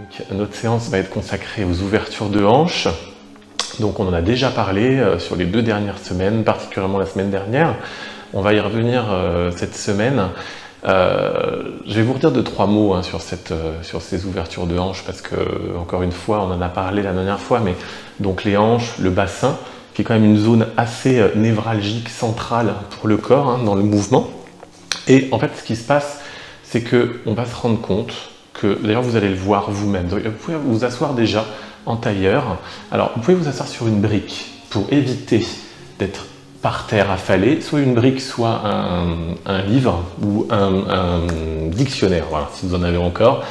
Donc, notre séance va être consacrée aux ouvertures de hanches. Donc on en a déjà parlé sur les 2 dernières semaines, particulièrement la semaine dernière. On va y revenir cette semaine. Je vais vous redire 2-3 mots sur ces ouvertures de hanches parce que, encore une fois, on en a parlé la dernière fois, mais donc les hanches, le bassin, qui est quand même une zone assez névralgique, centrale pour le corps dans le mouvement. Et en fait, ce qui se passe, c'est qu'on va se rendre compte que, d'ailleurs vous allez le voir vous-même, vous pouvez vous asseoir déjà en tailleur. Alors vous pouvez vous asseoir sur une brique pour éviter d'être par terre affalé, soit une brique, soit un livre ou un dictionnaire, voilà, si vous en avez encore.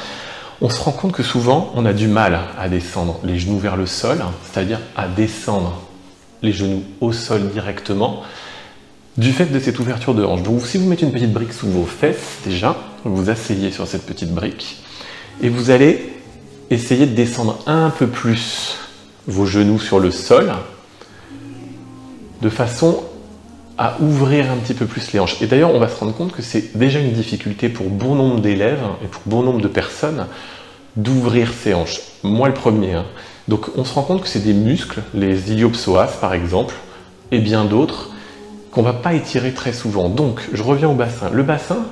On se rend compte que souvent on a du mal à descendre les genoux vers le sol, c'est-à-dire à descendre les genoux au sol directement, du fait de cette ouverture de hanche. Donc si vous mettez une petite brique sous vos fesses, déjà, vous vous asseyez sur cette petite brique, et vous allez essayer de descendre un peu plus vos genoux sur le sol, de façon à ouvrir un petit peu plus les hanches. Et d'ailleurs, on va se rendre compte que c'est déjà une difficulté pour bon nombre d'élèves et pour bon nombre de personnes d'ouvrir ces hanches. Moi le premier. Donc on se rend compte que c'est des muscles, les iliopsoas par exemple, et bien d'autres, qu'on ne va pas étirer très souvent. Donc je reviens au bassin. Le bassin,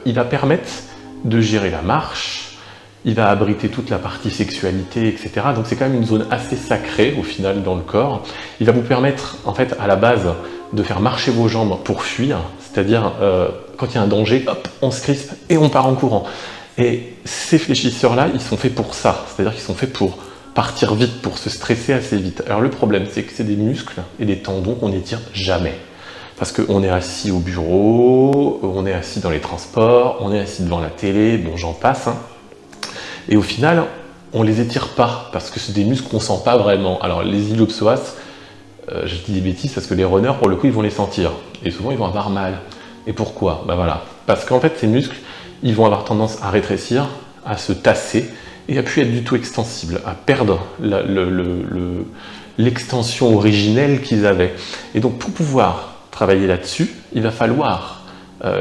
il va permettre de gérer la marche, il va abriter toute la partie sexualité, etc. Donc c'est quand même une zone assez sacrée au final dans le corps. Il va vous permettre en fait à la base de faire marcher vos jambes pour fuir, c'est-à-dire quand il y a un danger, hop, on se crispe et on part en courant. Et ces fléchisseurs-là, ils sont faits pour ça, c'est-à-dire qu'ils sont faits pour partir vite, pour se stresser assez vite. Alors le problème, c'est que c'est des muscles et des tendons qu'on n'étire jamais. Parce qu'on est assis au bureau, on est assis dans les transports, on est assis devant la télé, bon j'en passe. Et au final, on les étire pas, parce que c'est des muscles qu'on sent pas vraiment. Alors les iliopsoas, je dis des bêtises parce que les runners, pour le coup, ils vont les sentir. Et souvent, ils vont avoir mal. Et pourquoi? Ben voilà. Parce qu'en fait, ces muscles, ils vont avoir tendance à rétrécir, à se tasser, et à plus être du tout extensibles, à perdre l'extension originelle qu'ils avaient. Et donc, pour pouvoir travailler là-dessus, il va falloir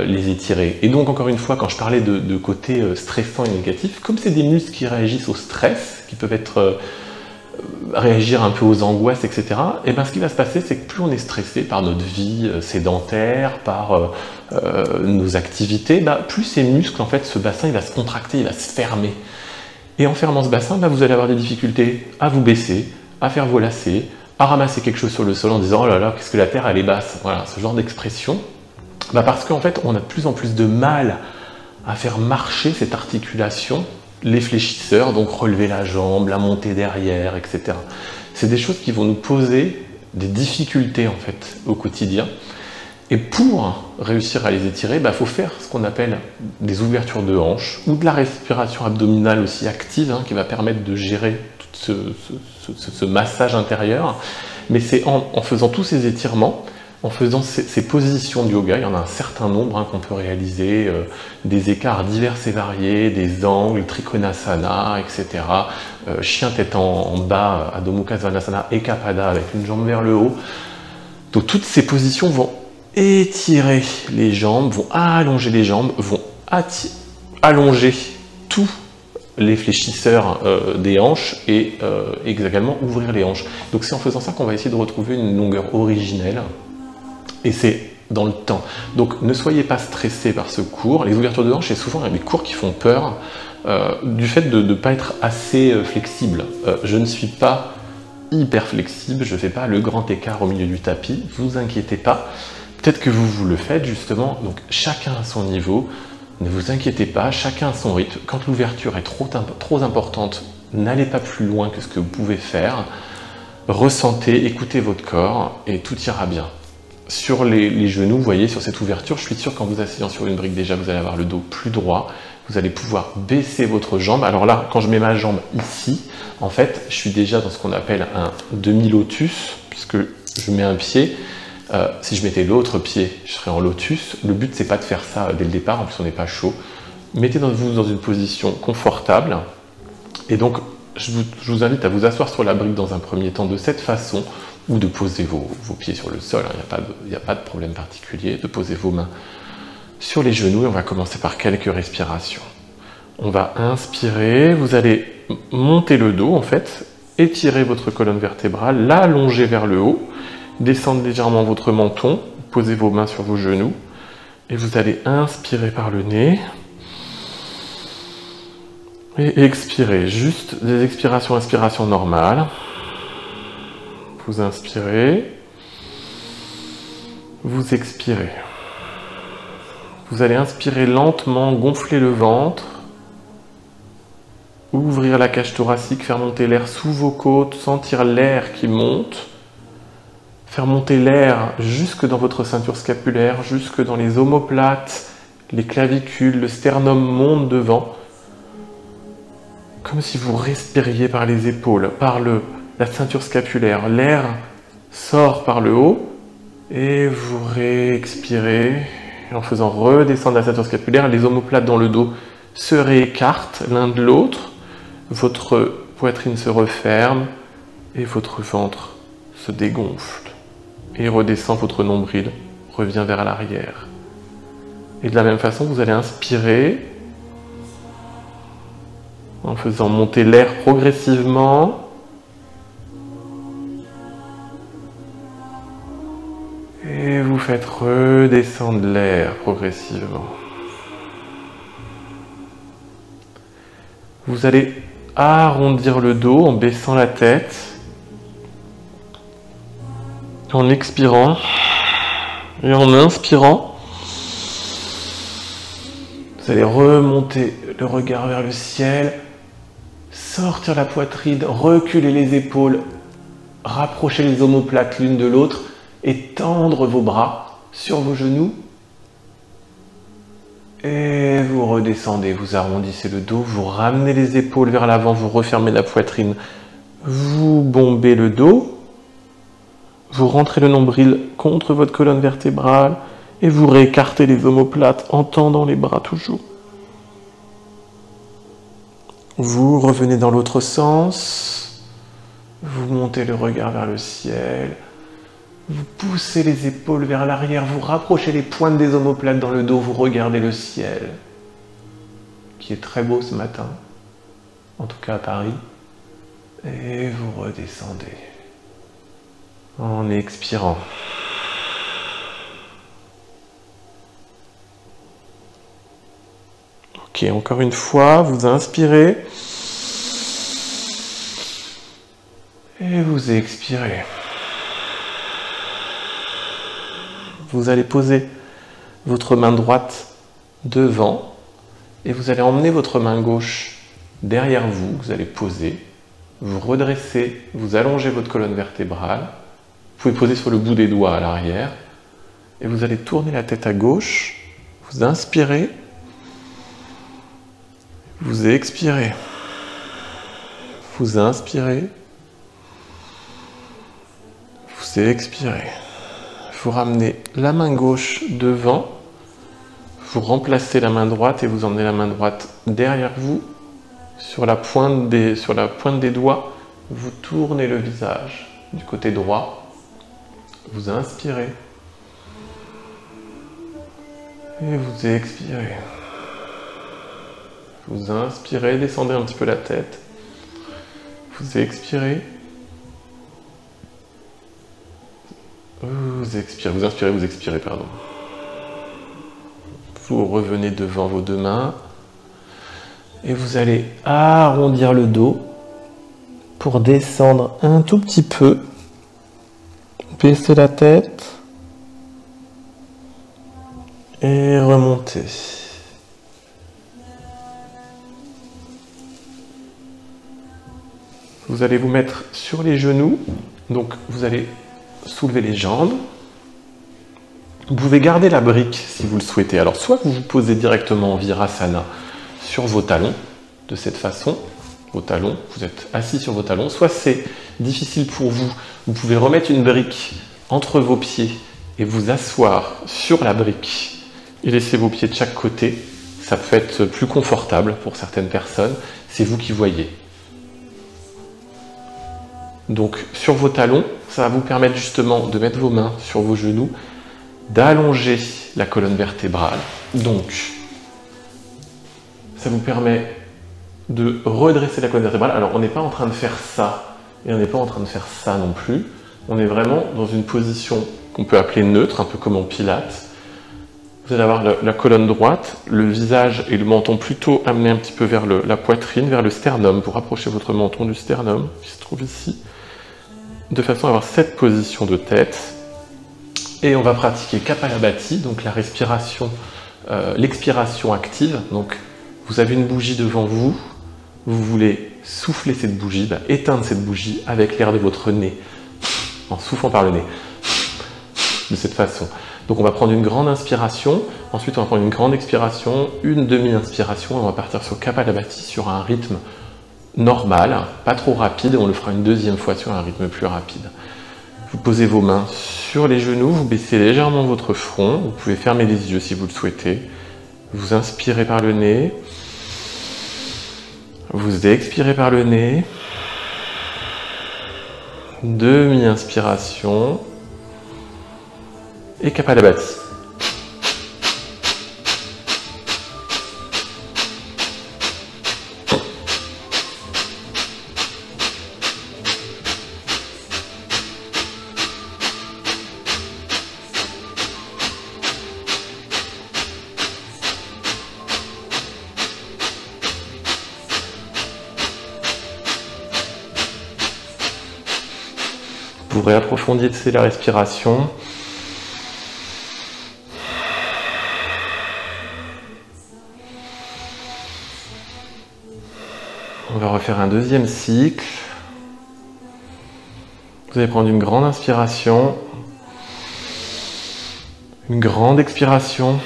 les étirer. Et donc, encore une fois, quand je parlais de côté stressant et négatif, comme c'est des muscles qui réagissent au stress, qui peuvent être réagir un peu aux angoisses, etc., et ben, ce qui va se passer, c'est que plus on est stressé par notre vie sédentaire, par nos activités, plus ces muscles, en fait, ce bassin, il va se contracter, il va se fermer. Et en fermant ce bassin, vous allez avoir des difficultés à vous baisser, à faire vos lacets, à ramasser quelque chose sur le sol en disant « Oh là là, qu'est-ce que la terre, elle est basse !» Voilà, ce genre d'expression. Parce qu'en fait, on a de plus en plus de mal à faire marcher cette articulation, les fléchisseurs, donc relever la jambe, la monter derrière, etc. C'est des choses qui vont nous poser des difficultés en fait au quotidien. Et pour réussir à les étirer, faut faire ce qu'on appelle des ouvertures de hanches ou de la respiration abdominale aussi active qui va permettre de gérer tout ce massage intérieur. Mais c'est en faisant tous ces étirements, en faisant ces positions de yoga, il y en a un certain nombre qu'on peut réaliser, des écarts divers et variés, des angles, Trikonasana, etc. Chien tête en bas, Adho Mukha Svanasana et Kapada avec une jambe vers le haut. Donc toutes ces positions vont étirer les jambes, vont allonger les jambes, vont allonger tous les fléchisseurs des hanches et également ouvrir les hanches. Donc c'est en faisant ça qu'on va essayer de retrouver une longueur originelle. Et c'est dans le temps. Donc ne soyez pas stressés par ce cours. Les ouvertures de hanches, c'est souvent des cours qui font peur du fait de ne pas être assez flexible. Je ne suis pas hyper flexible, je ne fais pas le grand écart au milieu du tapis, vous inquiétez pas. Peut-être que vous le faites justement, donc chacun à son niveau, ne vous inquiétez pas, chacun à son rythme. Quand l'ouverture est trop importante, n'allez pas plus loin que ce que vous pouvez faire. Ressentez, écoutez votre corps et tout ira bien. Sur les genoux, vous voyez, sur cette ouverture, je suis sûr qu'en vous asseyant sur une brique, déjà, vous allez avoir le dos plus droit. Vous allez pouvoir baisser votre jambe. Alors là, quand je mets ma jambe ici, en fait, je suis déjà dans ce qu'on appelle un demi-lotus, puisque je mets un pied. Si je mettais l'autre pied, je serais en lotus. Le but, c'est pas de faire ça dès le départ, en plus on n'est pas chaud. Mettez-vous dans une position confortable. Et donc, je vous invite à vous asseoir sur la brique dans un premier temps de cette façon, ou de poser vos pieds sur le sol, il n'y a pas de problème particulier, de poser vos mains sur les genoux, et on va commencer par quelques respirations. On va inspirer, vous allez monter le dos en fait, étirer votre colonne vertébrale, l'allonger vers le haut, descendre légèrement votre menton, posez vos mains sur vos genoux, et vous allez inspirer par le nez, et expirer, juste des expirations, inspirations normales. Vous inspirez, vous expirez. Vous allez inspirer lentement, gonfler le ventre, ouvrir la cage thoracique, faire monter l'air sous vos côtes, sentir l'air qui monte, faire monter l'air jusque dans votre ceinture scapulaire, jusque dans les omoplates, les clavicules, le sternum monte devant, comme si vous respiriez par les épaules, par la ceinture scapulaire. L'air sort par le haut et vous réexpirez en faisant redescendre la ceinture scapulaire. Les omoplates dans le dos se réécartent l'un de l'autre, votre poitrine se referme et votre ventre se dégonfle et redescend, votre nombril revient vers l'arrière. Et de la même façon, vous allez inspirer en faisant monter l'air progressivement. Et vous faites redescendre l'air progressivement. Vous allez arrondir le dos en baissant la tête, en expirant et en inspirant. Vous allez remonter le regard vers le ciel, sortir la poitrine, reculer les épaules, rapprocher les omoplates l'une de l'autre et tendre vos bras sur vos genoux. Et vous redescendez, vous arrondissez le dos, vous ramenez les épaules vers l'avant, vous refermez la poitrine, vous bombez le dos, vous rentrez le nombril contre votre colonne vertébrale et vous réécartez les omoplates en tendant les bras toujours. Vous revenez dans l'autre sens, vous montez le regard vers le ciel, vous poussez les épaules vers l'arrière, vous rapprochez les pointes des omoplates dans le dos, vous regardez le ciel, qui est très beau ce matin, en tout cas à Paris, et vous redescendez en expirant. Ok, encore une fois, vous inspirez et vous expirez. Vous allez poser votre main droite devant et vous allez emmener votre main gauche derrière vous. Vous allez poser, vous redressez, vous allongez votre colonne vertébrale. Vous pouvez poser sur le bout des doigts à l'arrière et vous allez tourner la tête à gauche. Vous inspirez, vous expirez, vous inspirez, vous expirez. Vous ramenez la main gauche devant, vous remplacez la main droite et vous emmenez la main droite derrière vous, sur la pointe des doigts, vous tournez le visage du côté droit, vous inspirez et vous expirez. Vous inspirez, descendez un petit peu la tête, vous expirez. Vous expirez, vous inspirez, vous expirez, pardon. Vous revenez devant vos deux mains et vous allez arrondir le dos pour descendre un tout petit peu, baisser la tête et remonter. Vous allez vous mettre sur les genoux, donc vous allez soulever les jambes. Vous pouvez garder la brique si vous le souhaitez. Alors soit vous vous posez directement en Virasana sur vos talons, de cette façon, vos talons, vous êtes assis sur vos talons, soit c'est difficile pour vous, vous pouvez remettre une brique entre vos pieds et vous asseoir sur la brique et laisser vos pieds de chaque côté. Ça peut être plus confortable pour certaines personnes, c'est vous qui voyez. Donc sur vos talons, ça va vous permettre justement de mettre vos mains sur vos genoux, d'allonger la colonne vertébrale. Donc ça vous permet de redresser la colonne vertébrale. Alors, on n'est pas en train de faire ça, et on n'est pas en train de faire ça non plus. On est vraiment dans une position qu'on peut appeler neutre, un peu comme en pilates. Vous allez avoir la colonne droite, le visage et le menton plutôt amenés un petit peu vers la poitrine, vers le sternum, pour rapprocher votre menton du sternum, qui se trouve ici, de façon à avoir cette position de tête. Et on va pratiquer Kapalabhati, donc la respiration, l'expiration active. Donc, vous avez une bougie devant vous, vous voulez souffler cette bougie, éteindre cette bougie avec l'air de votre nez, en soufflant par le nez, de cette façon. Donc on va prendre une grande inspiration, ensuite on va prendre une grande expiration, une demi-inspiration, et on va partir sur Kapalabhati sur un rythme normal, pas trop rapide, et on le fera une deuxième fois sur un rythme plus rapide. Vous posez vos mains sur les genoux, vous baissez légèrement votre front, vous pouvez fermer les yeux si vous le souhaitez. Vous inspirez par le nez, vous expirez par le nez, demi-inspiration, et Kapalabhati. Vous réapprofondissez la respiration. On va refaire un deuxième cycle. Vous allez prendre une grande inspiration, une grande expiration,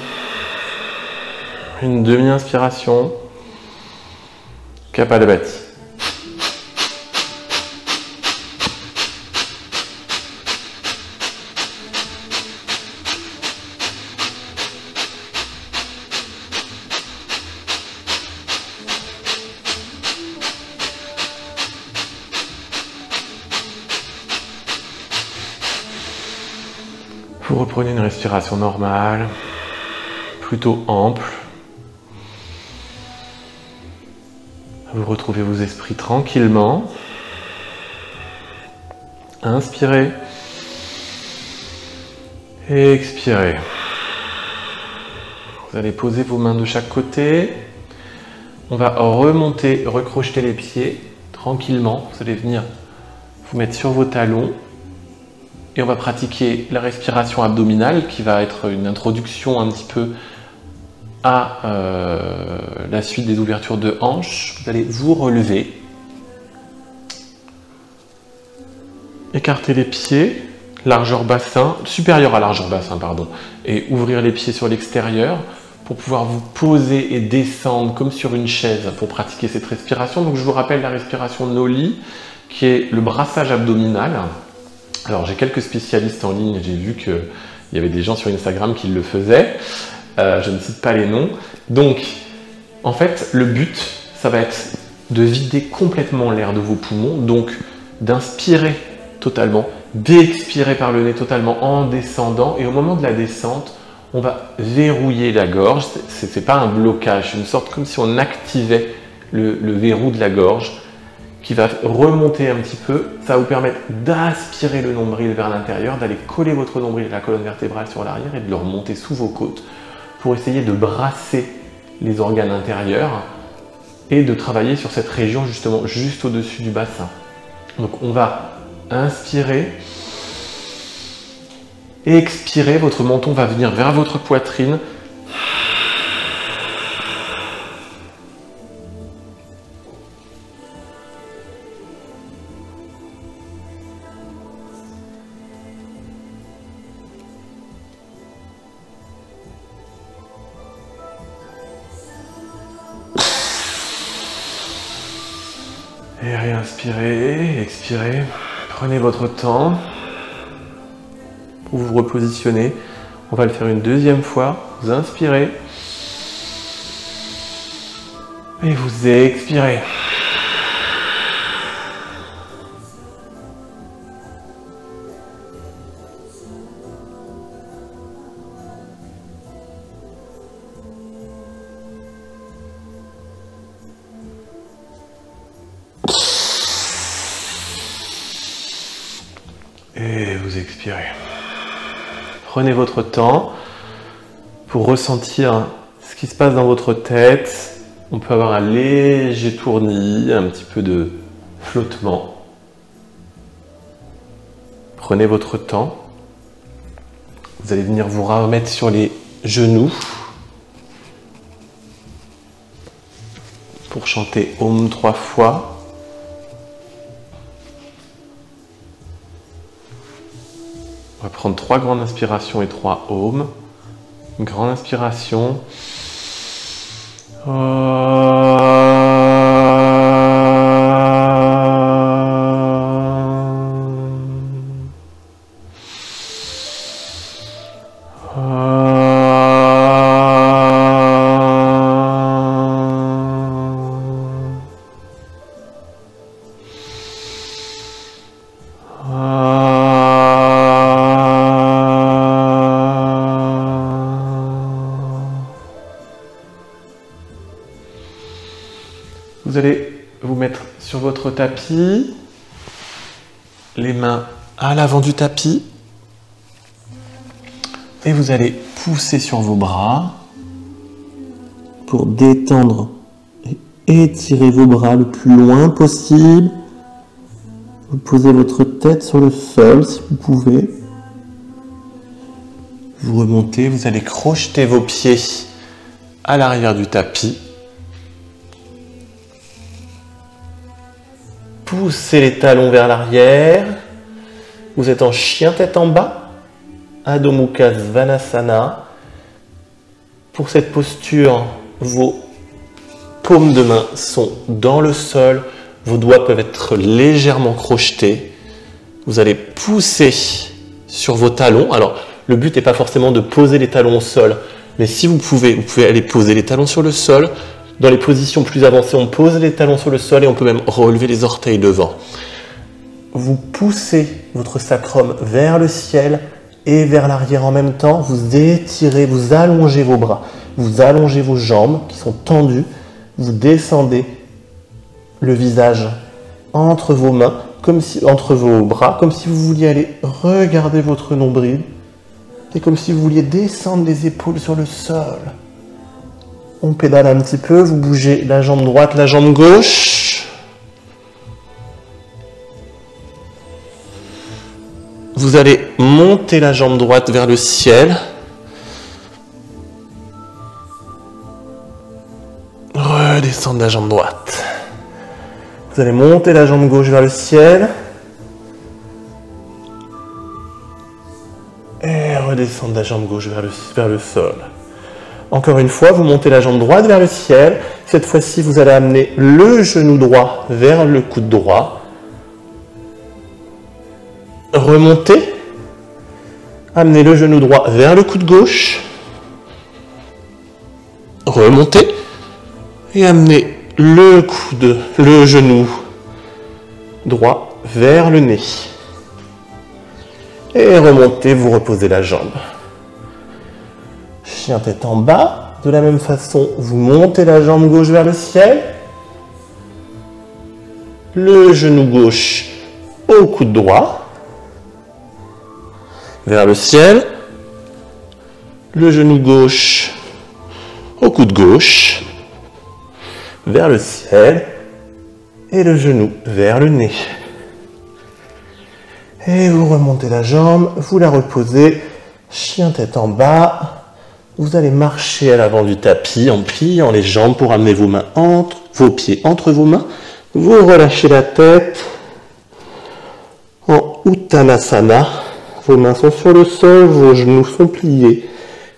une demi-inspiration, Kapalabhati. Vous reprenez une respiration normale, plutôt ample. Vous retrouvez vos esprits tranquillement. Inspirez. Et expirez. Vous allez poser vos mains de chaque côté. On va remonter, recrocheter les pieds tranquillement. Vous allez venir vous mettre sur vos talons. Et on va pratiquer la respiration abdominale qui va être une introduction un petit peu à la suite des ouvertures de hanches. Vous allez vous relever, écarter les pieds, largeur bassin, supérieure à largeur bassin, pardon, et ouvrir les pieds sur l'extérieur pour pouvoir vous poser et descendre comme sur une chaise pour pratiquer cette respiration. Donc je vous rappelle la respiration Noli, qui est le brassage abdominal. Alors j'ai quelques spécialistes en ligne, j'ai vu qu'il y avait des gens sur Instagram qui le faisaient, je ne cite pas les noms. Donc en fait le but ça va être de vider complètement l'air de vos poumons, donc d'inspirer totalement, d'expirer par le nez totalement en descendant, et au moment de la descente on va verrouiller la gorge. C'est pas un blocage, c'est une sorte comme si on activait le verrou de la gorge, qui va remonter un petit peu. Ça va vous permettre d'aspirer le nombril vers l'intérieur, d'aller coller votre nombril et la colonne vertébrale sur l'arrière et de le remonter sous vos côtes pour essayer de brasser les organes intérieurs et de travailler sur cette région justement juste au-dessus du bassin. Donc on va inspirer, expirer, votre menton va venir vers votre poitrine. Et réinspirez, expirez. Prenez votre temps pour vous repositionner. On va le faire une deuxième fois. Vous inspirez. Et vous expirez. Et vous expirez. Prenez votre temps pour ressentir ce qui se passe dans votre tête. On peut avoir un léger tournis, un petit peu de flottement. Prenez votre temps. Vous allez venir vous remettre sur les genoux pour chanter Om 3 fois. On va prendre 3 grandes inspirations et 3 Om. Une grande inspiration. Vous allez vous mettre sur votre tapis, les mains à l'avant du tapis, et vous allez pousser sur vos bras pour détendre et étirer vos bras le plus loin possible. Vous posez votre tête sur le sol si vous pouvez. Vous remontez, vous allez crocheter vos pieds à l'arrière du tapis. Poussez les talons vers l'arrière. Vous êtes en chien tête en bas. Adho Mukha Svanasana. Pour cette posture, vos paumes de main sont dans le sol. Vos doigts peuvent être légèrement crochetés. Vous allez pousser sur vos talons. Alors, le but n'est pas forcément de poser les talons au sol. Mais si vous pouvez aller poser les talons sur le sol. Dans les positions plus avancées, on pose les talons sur le sol et on peut même relever les orteils devant. Vous poussez votre sacrum vers le ciel et vers l'arrière en même temps. Vous étirez, vous allongez vos bras. Vous allongez vos jambes qui sont tendues. Vous descendez le visage entre vos mains, entre vos bras, comme si vous vouliez aller regarder votre nombril. Et comme si vous vouliez descendre les épaules sur le sol. On pédale un petit peu, vous bougez la jambe droite, la jambe gauche. Vous allez monter la jambe droite vers le ciel. Redescendre la jambe droite. Vous allez monter la jambe gauche vers le ciel. Et redescendre la jambe gauche vers le sol. Encore une fois, vous montez la jambe droite vers le ciel. Cette fois-ci, vous allez amener le genou droit vers le coude droit. Remontez. Amenez le genou droit vers le coude gauche. Remontez. Et amenez le genou droit vers le nez. Et remontez, vous reposez la jambe. Chien tête en bas. De la même façon, vous montez la jambe gauche vers le ciel. Le genou gauche au coude droit. Vers le ciel. Le genou gauche au coude gauche. Vers le ciel. Et le genou vers le nez. Et vous remontez la jambe, vous la reposez. Chien tête en bas. Vous allez marcher à l'avant du tapis en pliant les jambes pour amener vos pieds entre vos mains. Vous relâchez la tête en Uttanasana. Vos mains sont sur le sol, vos genoux sont pliés.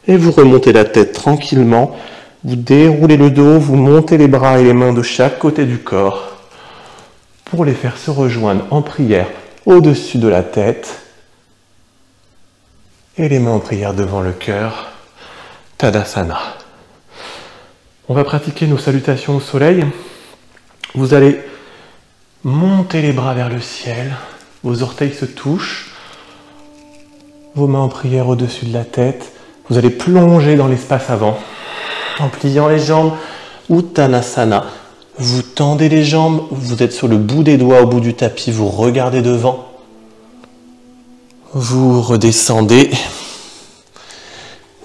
Et vous remontez la tête tranquillement. Vous déroulez le dos, vous montez les bras et les mains de chaque côté du corps pour les faire se rejoindre en prière au-dessus de la tête. Et les mains en prière devant le cœur. Tadasana. On va pratiquer nos salutations au soleil. Vous allez monter les bras vers le ciel. Vos orteils se touchent. Vos mains en prière au-dessus de la tête. Vous allez plonger dans l'espace avant. En pliant les jambes. Uttanasana. Vous tendez les jambes. Vous êtes sur le bout des doigts au bout du tapis. Vous regardez devant. Vous redescendez.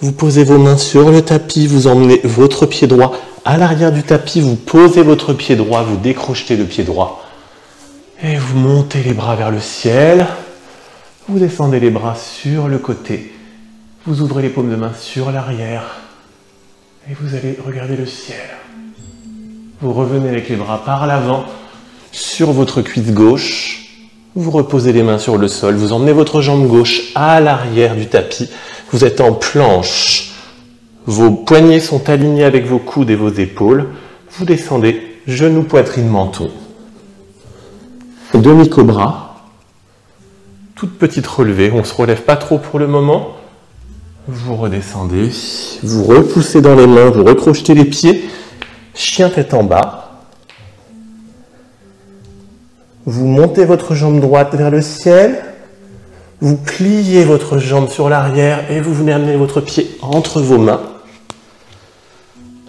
Vous posez vos mains sur le tapis, vous emmenez votre pied droit à l'arrière du tapis, vous posez votre pied droit, vous décrochetez le pied droit. Et vous montez les bras vers le ciel. Vous descendez les bras sur le côté. Vous ouvrez les paumes de main sur l'arrière. Et vous allez regarder le ciel. Vous revenez avec les bras par l'avant sur votre cuisse gauche. Vous reposez les mains sur le sol. Vous emmenez votre jambe gauche à l'arrière du tapis. Vous êtes en planche. Vos poignets sont alignés avec vos coudes et vos épaules. Vous descendez, genoux, poitrine, menton. Demi-cobra. Toute petite relevée. On ne se relève pas trop pour le moment. Vous redescendez. Vous repoussez dans les mains. Vous recrochetez les pieds. Chien tête en bas. Vous montez votre jambe droite vers le ciel. Vous pliez votre jambe sur l'arrière et vous venez amener votre pied entre vos mains.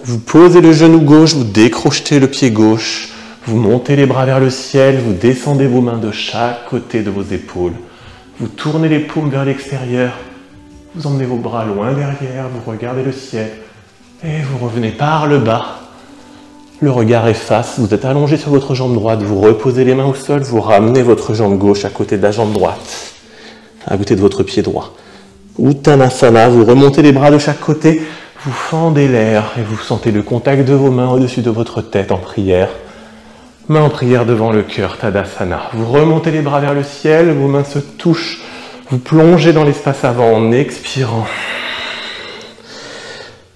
Vous posez le genou gauche, vous décrochetez le pied gauche. Vous montez les bras vers le ciel, vous descendez vos mains de chaque côté de vos épaules. Vous tournez les paumes vers l'extérieur. Vous emmenez vos bras loin derrière, vous regardez le ciel. Et vous revenez par le bas. Le regard efface, vous êtes allongé sur votre jambe droite, vous reposez les mains au sol, vous ramenez votre jambe gauche à côté de la jambe droite, à côté de votre pied droit. Uttanasana, vous remontez les bras de chaque côté, vous fendez l'air et vous sentez le contact de vos mains au-dessus de votre tête en prière. Main en prière devant le cœur, Tadasana. Vous remontez les bras vers le ciel, vos mains se touchent, vous plongez dans l'espace avant en expirant.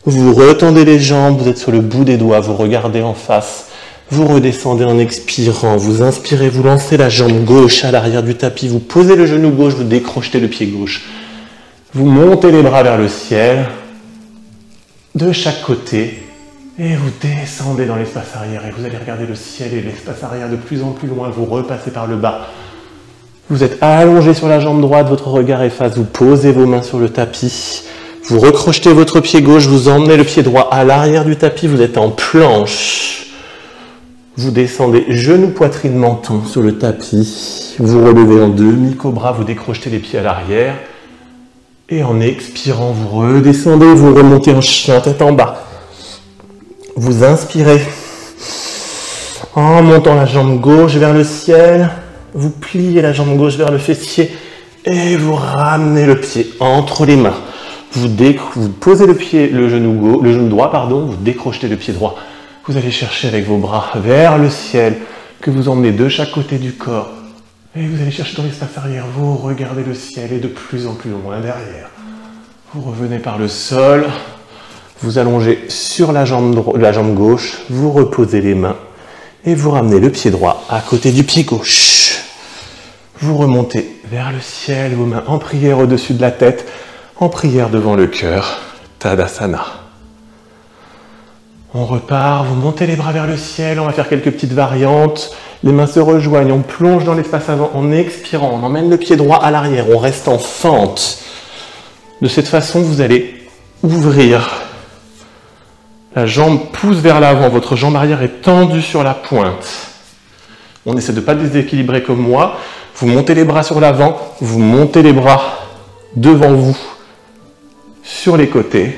Vous retendez les jambes, vous êtes sur le bout des doigts, vous regardez en face. Vous redescendez en expirant, vous inspirez, vous lancez la jambe gauche à l'arrière du tapis, vous posez le genou gauche, vous décrochetez le pied gauche. Vous montez les bras vers le ciel, de chaque côté, et vous descendez dans l'espace arrière. Et vous allez regarder le ciel et l'espace arrière de plus en plus loin, vous repassez par le bas. Vous êtes allongé sur la jambe droite, votre regard efface, vous posez vos mains sur le tapis. Vous recrochetez votre pied gauche, vous emmenez le pied droit à l'arrière du tapis, vous êtes en planche. Vous descendez genou, poitrine, menton sur le tapis. Vous relevez en demi-cobra, vous décrochetez les pieds à l'arrière. Et en expirant, vous redescendez, vous remontez en chien, tête en bas. Vous inspirez en montant la jambe gauche vers le ciel. Vous pliez la jambe gauche vers le fessier et vous ramenez le pied entre les mains. Vous posez le genou droit, vous décrochetez le pied droit. Vous allez chercher avec vos bras vers le ciel, que vous emmenez de chaque côté du corps. Et vous allez chercher dans l'espace arrière, vous regardez le ciel et de plus en plus loin derrière. Vous revenez par le sol, vous allongez sur la jambe gauche, vous reposez les mains et vous ramenez le pied droit à côté du pied gauche. Vous remontez vers le ciel, vos mains en prière au-dessus de la tête, en prière devant le cœur, Tadasana. On repart, vous montez les bras vers le ciel, on va faire quelques petites variantes. Les mains se rejoignent, on plonge dans l'espace avant en expirant, on emmène le pied droit à l'arrière, on reste en fente. De cette façon, vous allez ouvrir. La jambe pousse vers l'avant, votre jambe arrière est tendue sur la pointe. On essaie de ne pas déséquilibrer comme moi. Vous montez les bras sur l'avant, vous montez les bras devant vous, sur les côtés.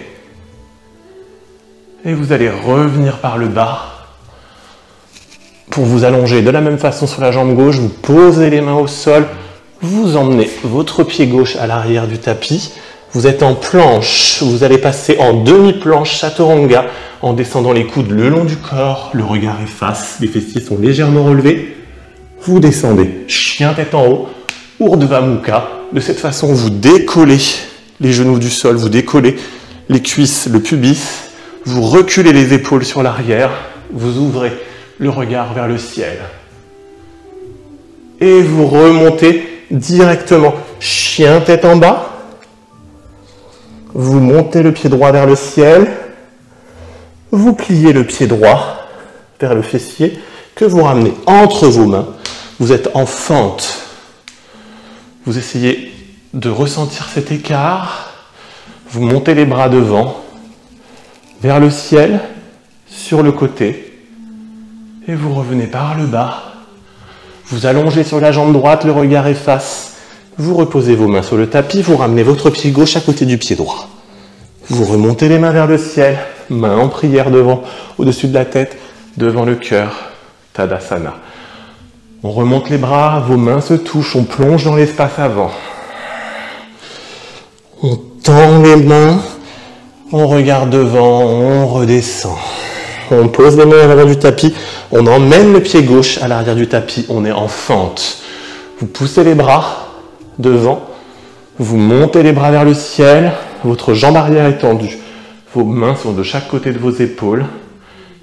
Et vous allez revenir par le bas. Pour vous allonger de la même façon sur la jambe gauche, vous posez les mains au sol, vous emmenez votre pied gauche à l'arrière du tapis, vous êtes en planche, vous allez passer en demi-planche chaturanga en descendant les coudes le long du corps, le regard efface, les fessiers sont légèrement relevés, vous descendez, chien tête en haut, Urdhva Mukha, de cette façon vous décollez les genoux du sol, vous décollez les cuisses, le pubis, vous reculez les épaules sur l'arrière, vous ouvrez le regard vers le ciel. Et vous remontez directement, chien tête en bas. Vous montez le pied droit vers le ciel. Vous pliez le pied droit vers le fessier que vous ramenez entre vos mains. Vous êtes en fente. Vous essayez de ressentir cet écart. Vous montez les bras devant, vers le ciel, sur le côté. Et vous revenez par le bas. Vous allongez sur la jambe droite, le regard efface. Vous reposez vos mains sur le tapis, vous ramenez votre pied gauche à côté du pied droit. Vous remontez les mains vers le ciel, mains en prière devant, au-dessus de la tête, devant le cœur, Tadasana. On remonte les bras, vos mains se touchent, on plonge dans l'espace avant. On tend les mains, on regarde devant, on redescend. On pose les mains à l'avant du tapis, on emmène le pied gauche à l'arrière du tapis, on est en fente. Vous poussez les bras devant, vous montez les bras vers le ciel, votre jambe arrière est tendue, vos mains sont de chaque côté de vos épaules,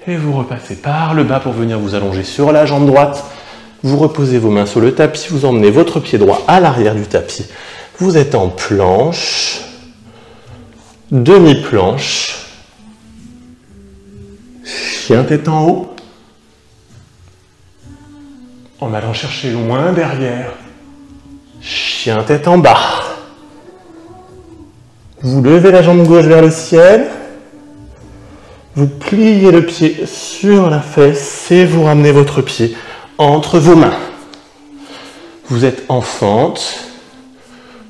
et vous repassez par le bas pour venir vous allonger sur la jambe droite. Vous reposez vos mains sur le tapis, vous emmenez votre pied droit à l'arrière du tapis. Vous êtes en planche, demi-planche, chien tête en haut, en allant chercher loin derrière, chien tête en bas. Vous levez la jambe gauche vers le ciel, vous pliez le pied sur la fesse et vous ramenez votre pied entre vos mains. Vous êtes en fente,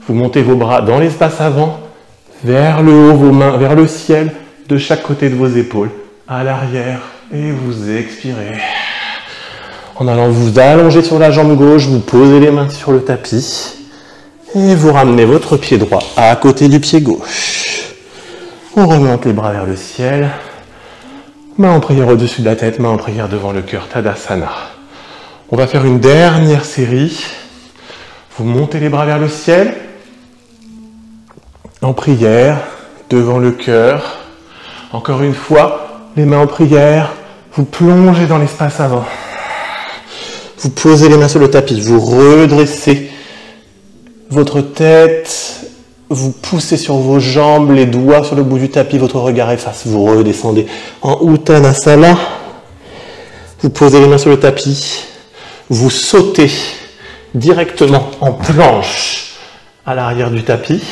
vous montez vos bras dans l'espace avant, vers le haut, vos mains vers le ciel, de chaque côté de vos épaules, à l'arrière, et vous expirez. En allant vous allonger sur la jambe gauche, vous posez les mains sur le tapis, et vous ramenez votre pied droit à côté du pied gauche. On remonte les bras vers le ciel, main en prière au-dessus de la tête, main en prière devant le cœur, Tadasana. On va faire une dernière série. Vous montez les bras vers le ciel, en prière, devant le cœur. Encore une fois, les mains en prière, vous plongez dans l'espace avant. Vous posez les mains sur le tapis, vous redressez votre tête, vous poussez sur vos jambes, les doigts sur le bout du tapis, votre regard efface, vous redescendez en Uttanasana. Vous posez les mains sur le tapis, vous sautez directement en planche à l'arrière du tapis.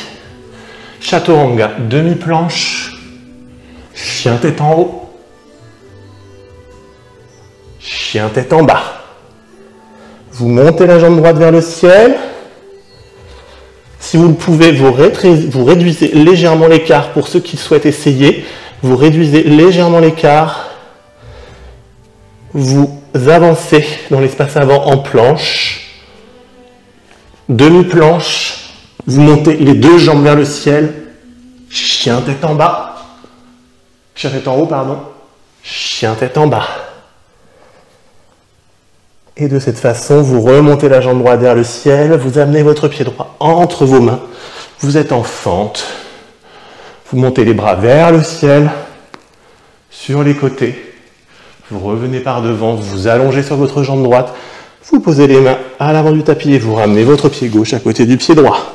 Chaturanga, demi-planche, chien tête en haut, chien tête en bas. Vous montez la jambe droite vers le ciel. Si vous le pouvez, vous réduisez légèrement l'écart pour ceux qui souhaitent essayer. Vous réduisez légèrement l'écart. Vous avancez dans l'espace avant en planche, demi-planche. Vous montez les deux jambes vers le ciel, chien tête en bas, chien tête en haut, pardon, chien tête en bas. Et de cette façon, vous remontez la jambe droite vers le ciel, vous amenez votre pied droit entre vos mains, vous êtes en fente, vous montez les bras vers le ciel, sur les côtés, vous revenez par devant, vous allongez sur votre jambe droite, vous posez les mains à l'avant du tapis et vous ramenez votre pied gauche à côté du pied droit.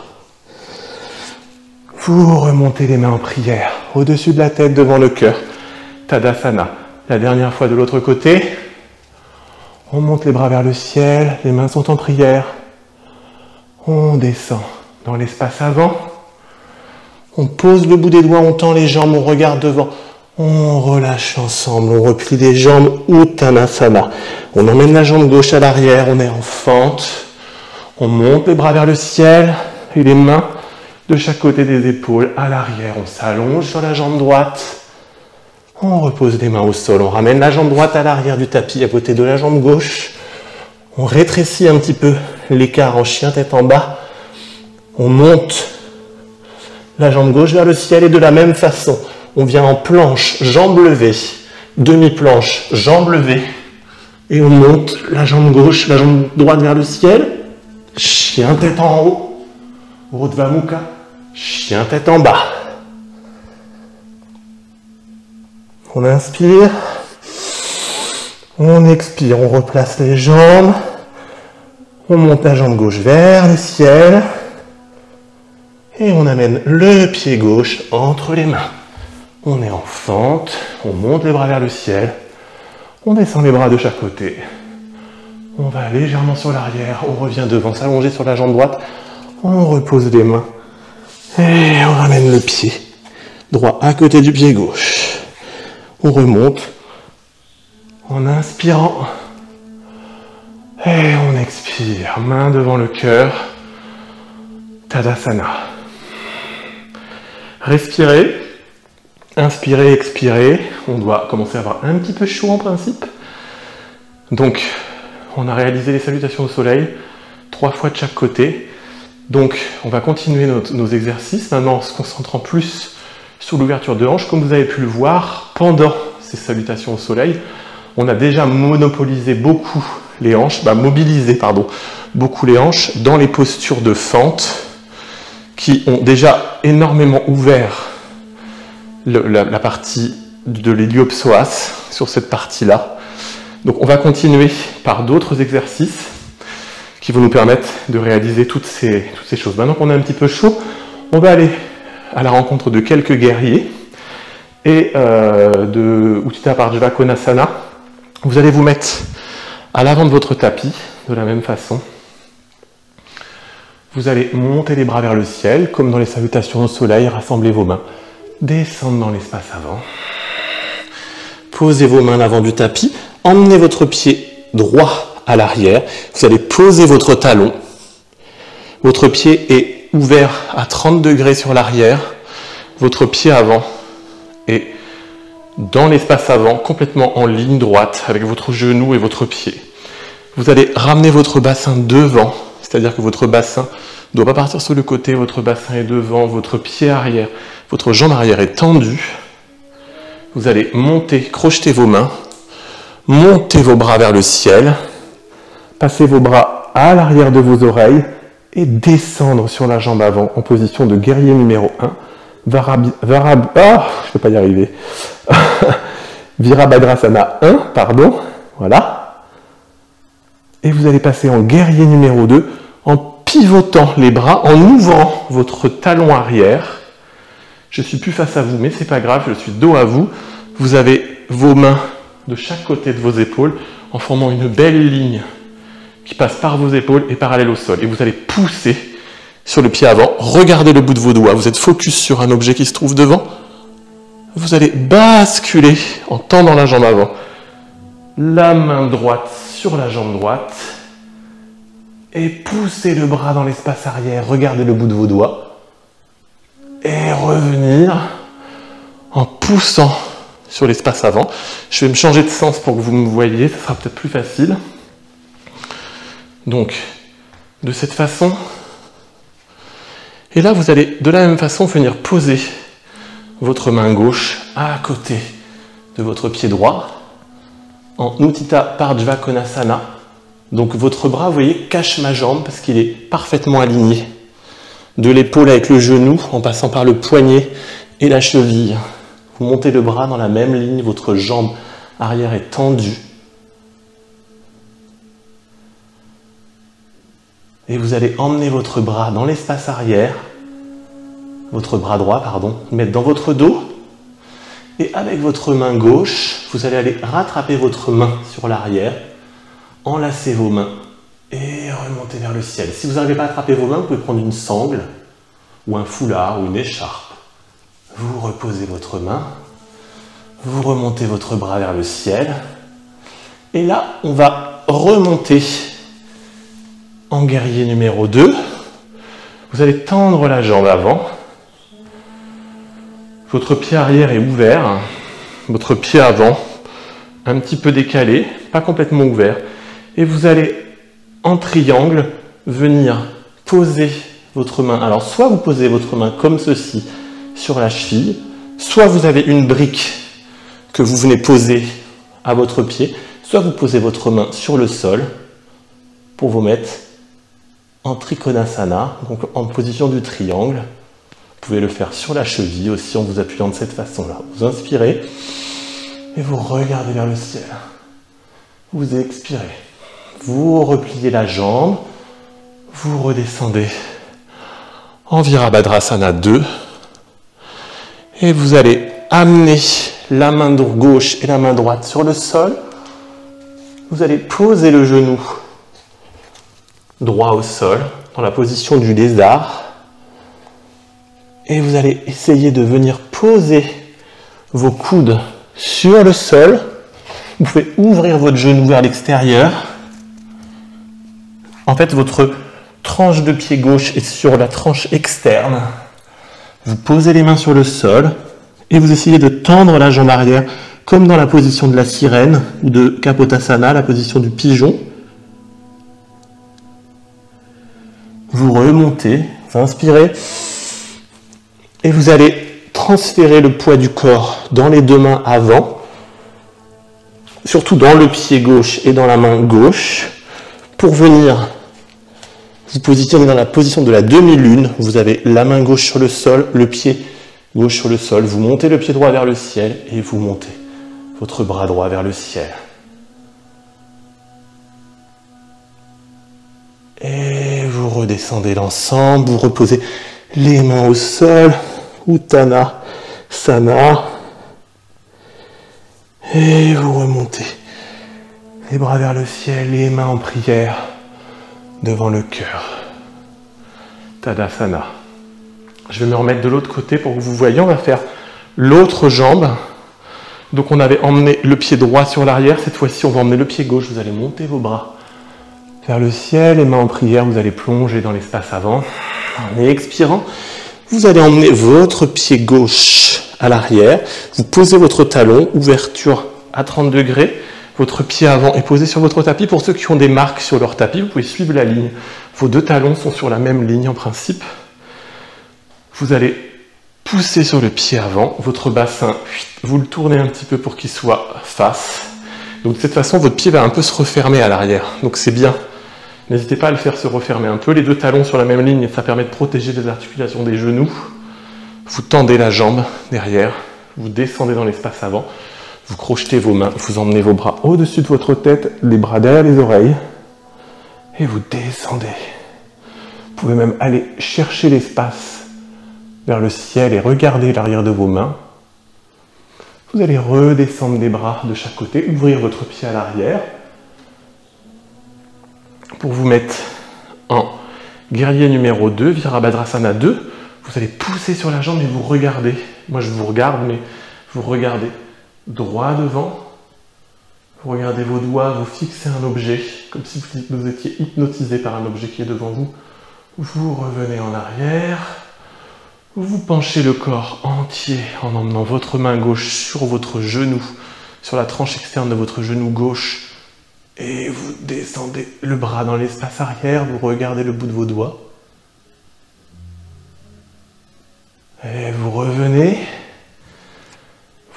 Vous remontez les mains en prière, au-dessus de la tête, devant le cœur, Tadasana. La dernière fois de l'autre côté, on monte les bras vers le ciel, les mains sont en prière. On descend dans l'espace avant. On pose le bout des doigts, on tend les jambes, on regarde devant. On relâche ensemble, on replie les jambes, Uttanasana. On emmène la jambe gauche à l'arrière, on est en fente. On monte les bras vers le ciel et les mains de chaque côté des épaules à l'arrière. On s'allonge sur la jambe droite. On repose les mains au sol, on ramène la jambe droite à l'arrière du tapis à côté de la jambe gauche. On rétrécit un petit peu l'écart en chien tête en bas. On monte la jambe gauche vers le ciel et de la même façon, on vient en planche, jambe levée, demi-planche, jambe levée. Et on monte la jambe gauche, la jambe droite vers le ciel. Chien tête en haut, Urdhva Mukha, chien tête en bas. On inspire, on expire, on replace les jambes, on monte la jambe gauche vers le ciel et on amène le pied gauche entre les mains. On est en fente, on monte les bras vers le ciel, on descend les bras de chaque côté, on va légèrement sur l'arrière, on revient devant, s'allonger sur la jambe droite, on repose les mains et on ramène le pied droit à côté du pied gauche. On remonte en inspirant et on expire, main devant le cœur. Tadasana. Respirez, inspirez, expirez. On doit commencer à avoir un petit peu chaud en principe. Donc, on a réalisé les salutations au soleil, 3 fois de chaque côté. Donc, on va continuer nos exercices, maintenant en se concentrant plus sur l'ouverture de hanches. Comme vous avez pu le voir, pendant ces salutations au soleil, on a déjà mobilisé beaucoup les hanches dans les postures de fente qui ont déjà énormément ouvert la partie de l'héliopsoas sur cette partie-là. Donc on va continuer par d'autres exercices qui vont nous permettre de réaliser toutes ces choses. Maintenant qu'on est un petit peu chaud, on va aller à la rencontre de quelques guerriers et de Utthita Pardjva Konasana. Vous allez vous mettre à l'avant de votre tapis, de la même façon. Vous allez monter les bras vers le ciel, comme dans les salutations au soleil, rassembler vos mains, descendre dans l'espace avant. Posez vos mains à l'avant du tapis, emmenez votre pied droit à l'arrière, vous allez poser votre talon. Votre pied est ouvert à 30 degrés sur l'arrière, votre pied avant est dans l'espace avant, complètement en ligne droite, avec votre genou et votre pied. Vous allez ramener votre bassin devant, c'est-à-dire que votre bassin ne doit pas partir sur le côté, votre bassin est devant, votre pied arrière, votre jambe arrière est tendue. Vous allez monter, crocheter vos mains, monter vos bras vers le ciel, passer vos bras à l'arrière de vos oreilles et descendre sur la jambe avant en position de guerrier numéro 1. Virabhadrasana 1, pardon, voilà. Et vous allez passer en guerrier numéro 2 en pivotant les bras, en ouvrant votre talon arrière. Je ne suis plus face à vous, mais ce n'est pas grave, je suis dos à vous. Vous avez vos mains de chaque côté de vos épaules en formant une belle ligne qui passe par vos épaules et parallèle au sol. Et vous allez pousser sur le pied avant, regardez le bout de vos doigts, vous êtes focus sur un objet qui se trouve devant. Vous allez basculer en tendant la jambe avant. La main droite sur la jambe droite et poussez le bras dans l'espace arrière, regardez le bout de vos doigts et revenir en poussant sur l'espace avant. Je vais me changer de sens pour que vous me voyez, ça sera peut-être plus facile. Donc, de cette façon, et là vous allez de la même façon venir poser votre main gauche à côté de votre pied droit en Utthita Pardjva Konasana. Donc votre bras, vous voyez, cache ma jambe parce qu'il est parfaitement aligné. De l'épaule avec le genou, en passant par le poignet et la cheville. Vous montez le bras dans la même ligne, votre jambe arrière est tendue. Et vous allez emmener votre bras dans l'espace arrière, votre bras droit, pardon, mettre dans votre dos. Et avec votre main gauche, vous allez aller rattraper votre main sur l'arrière, enlacer vos mains et remonter vers le ciel. Si vous n'arrivez pas à attraper vos mains, vous pouvez prendre une sangle ou un foulard ou une écharpe. Vous reposez votre main, vous remontez votre bras vers le ciel. Et là, on va remonter en guerrier numéro 2. Vous allez tendre la jambe avant. Votre pied arrière est ouvert, votre pied avant un petit peu décalé, pas complètement ouvert. Et vous allez, en triangle, venir poser votre main. Alors, soit vous posez votre main comme ceci sur la cheville, soit vous avez une brique que vous venez poser à votre pied, soit vous posez votre main sur le sol pour vous mettre en Trikonasana, donc en position du triangle. Vous pouvez le faire sur la cheville aussi en vous appuyant de cette façon-là. Vous inspirez et vous regardez vers le ciel. Vous expirez. Vous repliez la jambe. Vous redescendez en Virabhadrasana 2. Et vous allez amener la main gauche et la main droite sur le sol. Vous allez poser le genou droit au sol dans la position du lézard. Et vous allez essayer de venir poser vos coudes sur le sol. Vous pouvez ouvrir votre genou vers l'extérieur. En fait, votre tranche de pied gauche est sur la tranche externe. Vous posez les mains sur le sol et vous essayez de tendre la jambe arrière comme dans la position de la sirène ou de Kapotasana, la position du pigeon. Vous remontez, vous inspirez et vous allez transférer le poids du corps dans les deux mains avant, surtout dans le pied gauche et dans la main gauche, pour venir vous positionner dans la position de la demi-lune. Vous avez la main gauche sur le sol, le pied gauche sur le sol. Vous montez le pied droit vers le ciel et vous montez votre bras droit vers le ciel. Et vous redescendez l'ensemble, vous reposez les mains au sol, Uttanasana. Et vous remontez les bras vers le ciel, les mains en prière devant le cœur. Tadasana. Je vais me remettre de l'autre côté pour que vous voyez, on va faire l'autre jambe. Donc on avait emmené le pied droit sur l'arrière, cette fois-ci on va emmener le pied gauche, vous allez monter vos bras vers le ciel, les mains en prière, vous allez plonger dans l'espace avant. En expirant, vous allez emmener votre pied gauche à l'arrière, vous posez votre talon, ouverture à 30 degrés, votre pied avant est posé sur votre tapis. Pour ceux qui ont des marques sur leur tapis, vous pouvez suivre la ligne. Vos deux talons sont sur la même ligne en principe. Vous allez pousser sur le pied avant, votre bassin, vous le tournez un petit peu pour qu'il soit face. Donc de cette façon, votre pied va un peu se refermer à l'arrière. Donc c'est bien. N'hésitez pas à le faire se refermer un peu. Les deux talons sur la même ligne, ça permet de protéger les articulations des genoux. Vous tendez la jambe derrière, vous descendez dans l'espace avant, vous crochetez vos mains, vous emmenez vos bras au-dessus de votre tête, les bras derrière les oreilles, et vous descendez. Vous pouvez même aller chercher l'espace vers le ciel et regarder l'arrière de vos mains. Vous allez redescendre des bras de chaque côté, ouvrir votre pied à l'arrière, pour vous mettre en guerrier numéro 2, Virabhadrasana 2. Vous allez pousser sur la jambe et vous regardez. Moi je vous regarde, mais vous regardez droit devant. Vous regardez vos doigts, vous fixez un objet, comme si vous étiez hypnotisé par un objet qui est devant vous. Vous revenez en arrière. Vous penchez le corps entier en emmenant votre main gauche sur votre genou, sur la tranche externe de votre genou gauche. Et vous descendez le bras dans l'espace arrière, vous regardez le bout de vos doigts. Et vous revenez.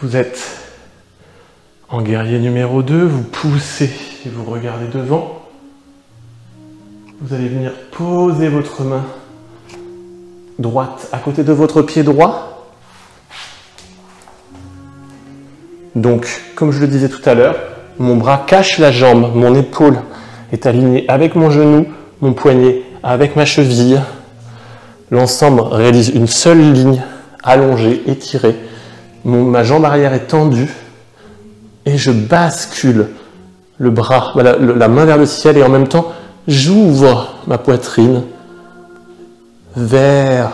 Vous êtes en guerrier numéro 2, vous poussez et vous regardez devant. Vous allez venir poser votre main droite à côté de votre pied droit. Donc, comme je le disais tout à l'heure, mon bras cache la jambe, mon épaule est alignée avec mon genou, mon poignet avec ma cheville. L'ensemble réalise une seule ligne allongée, étirée. Ma jambe arrière est tendue et je bascule le bras, la main vers le ciel et en même temps, j'ouvre ma poitrine vers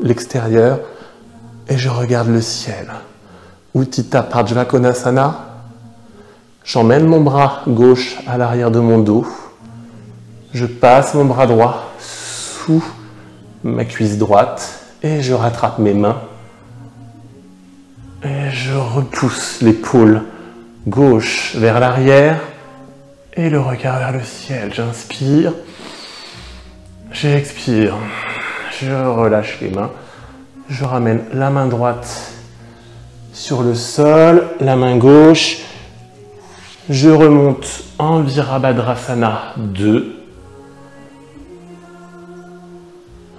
l'extérieur et je regarde le ciel. Utthita Prajvakonasana. J'emmène mon bras gauche à l'arrière de mon dos. Je passe mon bras droit sous ma cuisse droite et je rattrape mes mains. Et je repousse l'épaule gauche vers l'arrière et le regard vers le ciel. J'inspire, j'expire, je relâche les mains. Je ramène la main droite sur le sol, la main gauche. Je remonte en Virabhadrasana 2.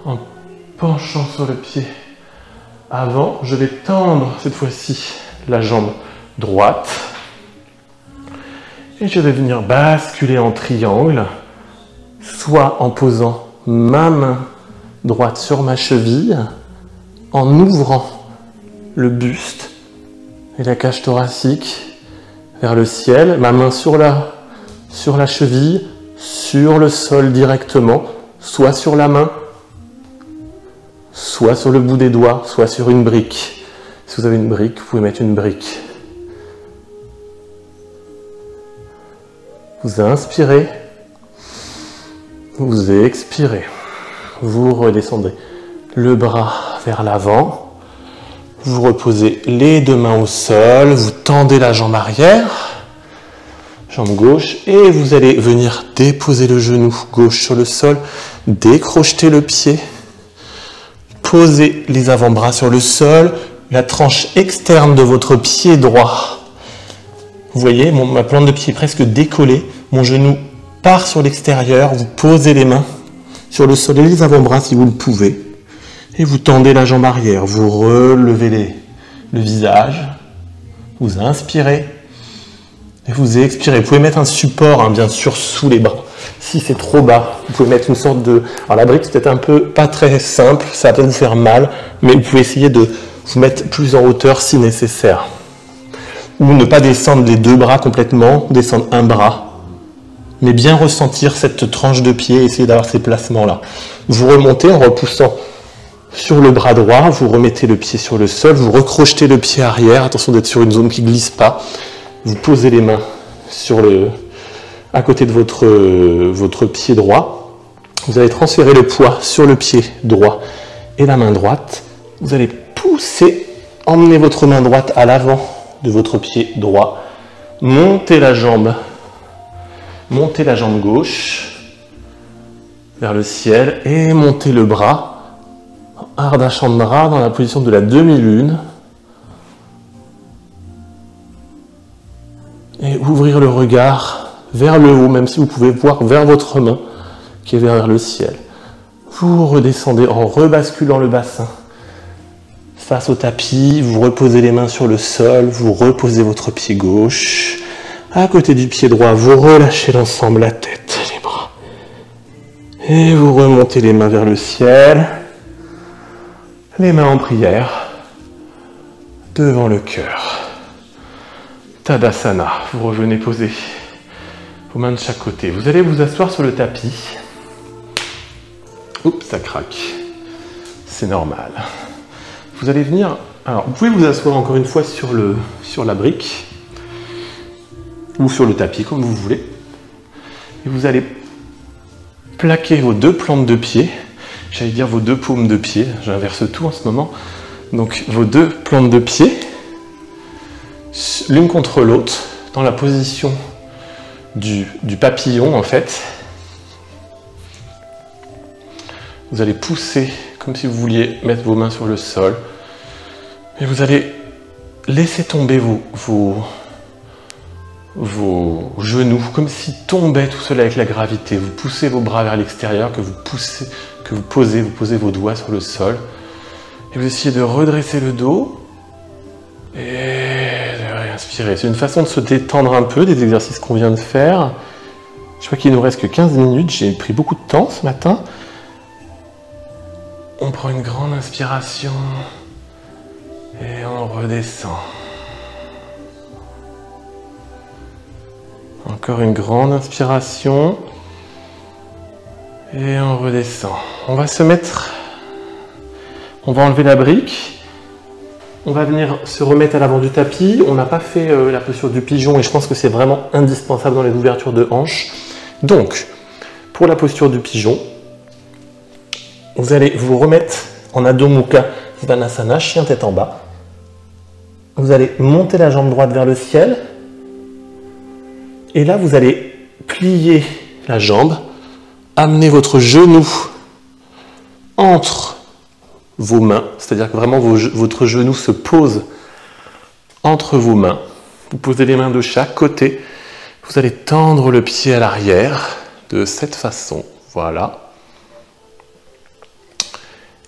En penchant sur le pied avant, je vais tendre cette fois-ci la jambe droite. Et je vais venir basculer en triangle, soit en posant ma main droite sur ma cheville, en ouvrant le buste et la cage thoracique vers le ciel, ma main sur la cheville, sur le sol directement, soit sur la main, soit sur le bout des doigts, soit sur une brique. Si vous avez une brique, vous pouvez mettre une brique. Vous inspirez, Vous expirez. Vous redescendez le bras vers l'avant. Vous reposez les deux mains au sol. Vous tendez la jambe arrière, jambe gauche, et vous allez venir déposer le genou gauche sur le sol, décrocheter le pied, poser les avant-bras sur le sol, la tranche externe de votre pied droit. Vous voyez, ma plante de pied est presque décollée, mon genou part sur l'extérieur, vous posez les mains sur le sol et les avant-bras si vous le pouvez. Et vous tendez la jambe arrière, vous relevez le visage, vous inspirez et vous expirez. Vous pouvez mettre un support, bien sûr, sous les bras. Si c'est trop bas, vous pouvez mettre une sorte de... Alors la brique, c'est peut-être un peu pas très simple, ça va peut-être vous faire mal, mais vous pouvez essayer de vous mettre plus en hauteur si nécessaire. Ou ne pas descendre les deux bras complètement, descendre un bras, mais bien ressentir cette tranche de pied, essayer d'avoir ces placements-là. Vous remontez en repoussant sur le bras droit, vous remettez le pied sur le sol, vous recrochetez le pied arrière, attention d'être sur une zone qui ne glisse pas. Vous posez les mains à côté de votre pied droit. Vous allez transférer le poids sur le pied droit et la main droite. Vous allez pousser, emmener votre main droite à l'avant de votre pied droit. Montez la jambe gauche vers le ciel et montez le bras. Ardha Chandra dans la position de la demi-lune. Et ouvrir le regard vers le haut, même si vous pouvez voir vers votre main qui est vers le ciel. Vous redescendez en rebasculant le bassin face au tapis, vous reposez les mains sur le sol, vous reposez votre pied gauche. À côté du pied droit, vous relâchez l'ensemble, la tête, les bras. Et vous remontez les mains vers le ciel. Les mains en prière, devant le cœur. Tadasana, vous revenez poser vos mains de chaque côté. Vous allez vous asseoir sur le tapis. Oups, ça craque. C'est normal. Vous allez venir... Alors, vous pouvez vous asseoir encore une fois sur la brique ou sur le tapis, comme vous voulez. Et vous allez plaquer vos deux plantes de pied. J'allais dire vos deux paumes de pied, j'inverse tout en ce moment. Donc vos deux plantes de pied, l'une contre l'autre, dans la position du papillon en fait. Vous allez pousser comme si vous vouliez mettre vos mains sur le sol. Et vous allez laisser tomber vos genoux, comme s'ils tombaient tout seuls avec la gravité. Vous poussez vos bras vers l'extérieur, vous posez vos doigts sur le sol. Et vous essayez de redresser le dos. Et de réinspirer. C'est une façon de se détendre un peu des exercices qu'on vient de faire. Je crois qu'il nous reste que 15 minutes. J'ai pris beaucoup de temps ce matin. On prend une grande inspiration. Et on redescend. Encore une grande inspiration. Et on redescend. On va enlever la brique. On va venir se remettre à l'avant du tapis. On n'a pas fait la posture du pigeon et je pense que c'est vraiment indispensable dans les ouvertures de hanches. Donc, pour la posture du pigeon, vous allez vous remettre en Adho Mukha Svanasana, chien tête en bas. Vous allez monter la jambe droite vers le ciel. Et là, vous allez plier la jambe, amener votre genou entre vos mains, c'est-à-dire que vraiment votre genou se pose entre vos mains. Vous posez les mains de chaque côté. Vous allez tendre le pied à l'arrière de cette façon. Voilà.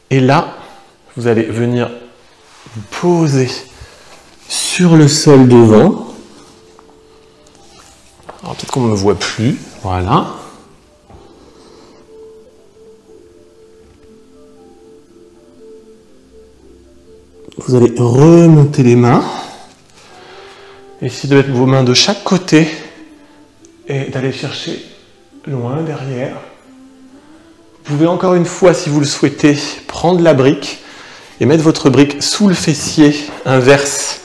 Et là, vous allez venir vous poser sur le sol devant. Alors peut-être qu'on ne me voit plus. Voilà. Vous allez remonter les mains. Essayez de mettre vos mains de chaque côté et d'aller chercher loin derrière. Vous pouvez encore une fois, si vous le souhaitez, prendre la brique et mettre votre brique sous le fessier inverse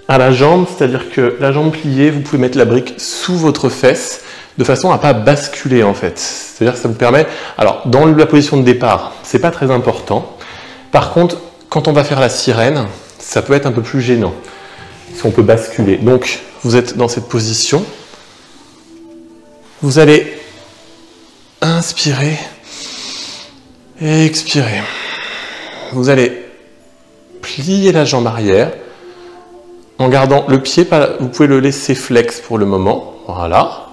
à la jambe, c'est-à-dire que la jambe pliée, vous pouvez mettre la brique sous votre fesse de façon à ne pas basculer en fait. C'est-à-dire que ça vous permet... Alors, dans la position de départ, c'est pas très important. Par contre, quand on va faire la sirène, ça peut être un peu plus gênant. Si on peut basculer. Donc, vous êtes dans cette position. Vous allez inspirer et expirer. Vous allez plier la jambe arrière en gardant le pied, vous pouvez le laisser flex pour le moment. Voilà.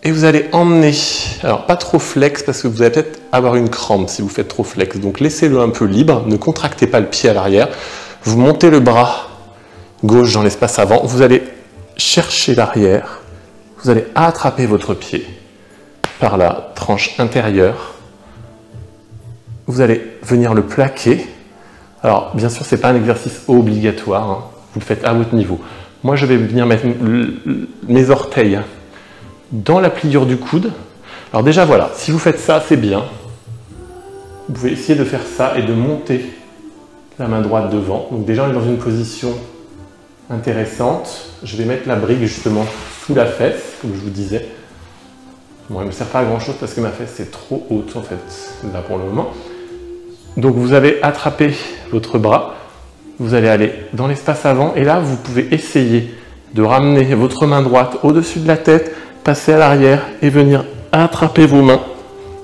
Et vous allez emmener, alors pas trop flex parce que vous allez peut-être avoir une crampe si vous faites trop flex. Donc laissez-le un peu libre, ne contractez pas le pied à l'arrière. Vous montez le bras gauche dans l'espace avant. Vous allez chercher l'arrière. Vous allez attraper votre pied par la tranche intérieure. Vous allez venir le plaquer. Alors, bien sûr, ce n'est pas un exercice obligatoire. Hein. Vous le faites à votre niveau. Moi, je vais venir mettre mes orteils dans la pliure du coude. Alors déjà, voilà. Si vous faites ça, c'est bien. Vous pouvez essayer de faire ça et de monter la main droite devant. Donc déjà, on est dans une position intéressante. Je vais mettre la brique, justement, sous la fesse, comme je vous disais. Bon, elle ne me sert pas à grand-chose parce que ma fesse est trop haute, en fait, là, pour le moment. Donc vous avez attrapé votre bras, vous allez aller dans l'espace avant et là vous pouvez essayer de ramener votre main droite au-dessus de la tête, passer à l'arrière et venir attraper vos mains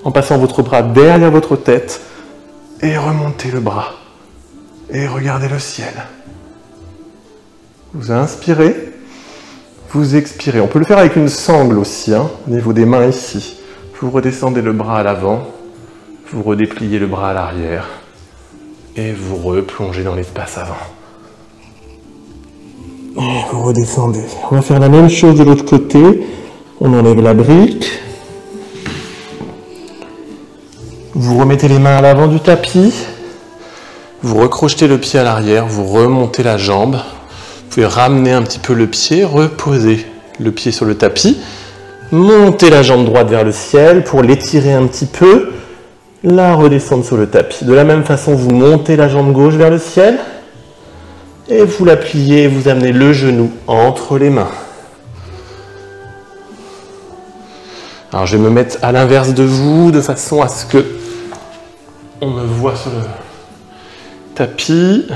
en passant votre bras derrière votre tête et remonter le bras et regardez le ciel. Vous inspirez, vous expirez. On peut le faire avec une sangle aussi, hein, au niveau des mains ici. Vous redescendez le bras à l'avant. Vous redépliez le bras à l'arrière et vous replongez dans l'espace avant. Et vous redescendez. On va faire la même chose de l'autre côté. On enlève la brique. Vous remettez les mains à l'avant du tapis. Vous recrochetez le pied à l'arrière. Vous remontez la jambe. Vous pouvez ramener un petit peu le pied, reposer le pied sur le tapis. Montez la jambe droite vers le ciel pour l'étirer un petit peu. La redescendre sur le tapis. De la même façon, vous montez la jambe gauche vers le ciel et vous la pliez et vous amenez le genou entre les mains. Alors je vais me mettre à l'inverse de vous de façon à ce que on me voit sur le tapis.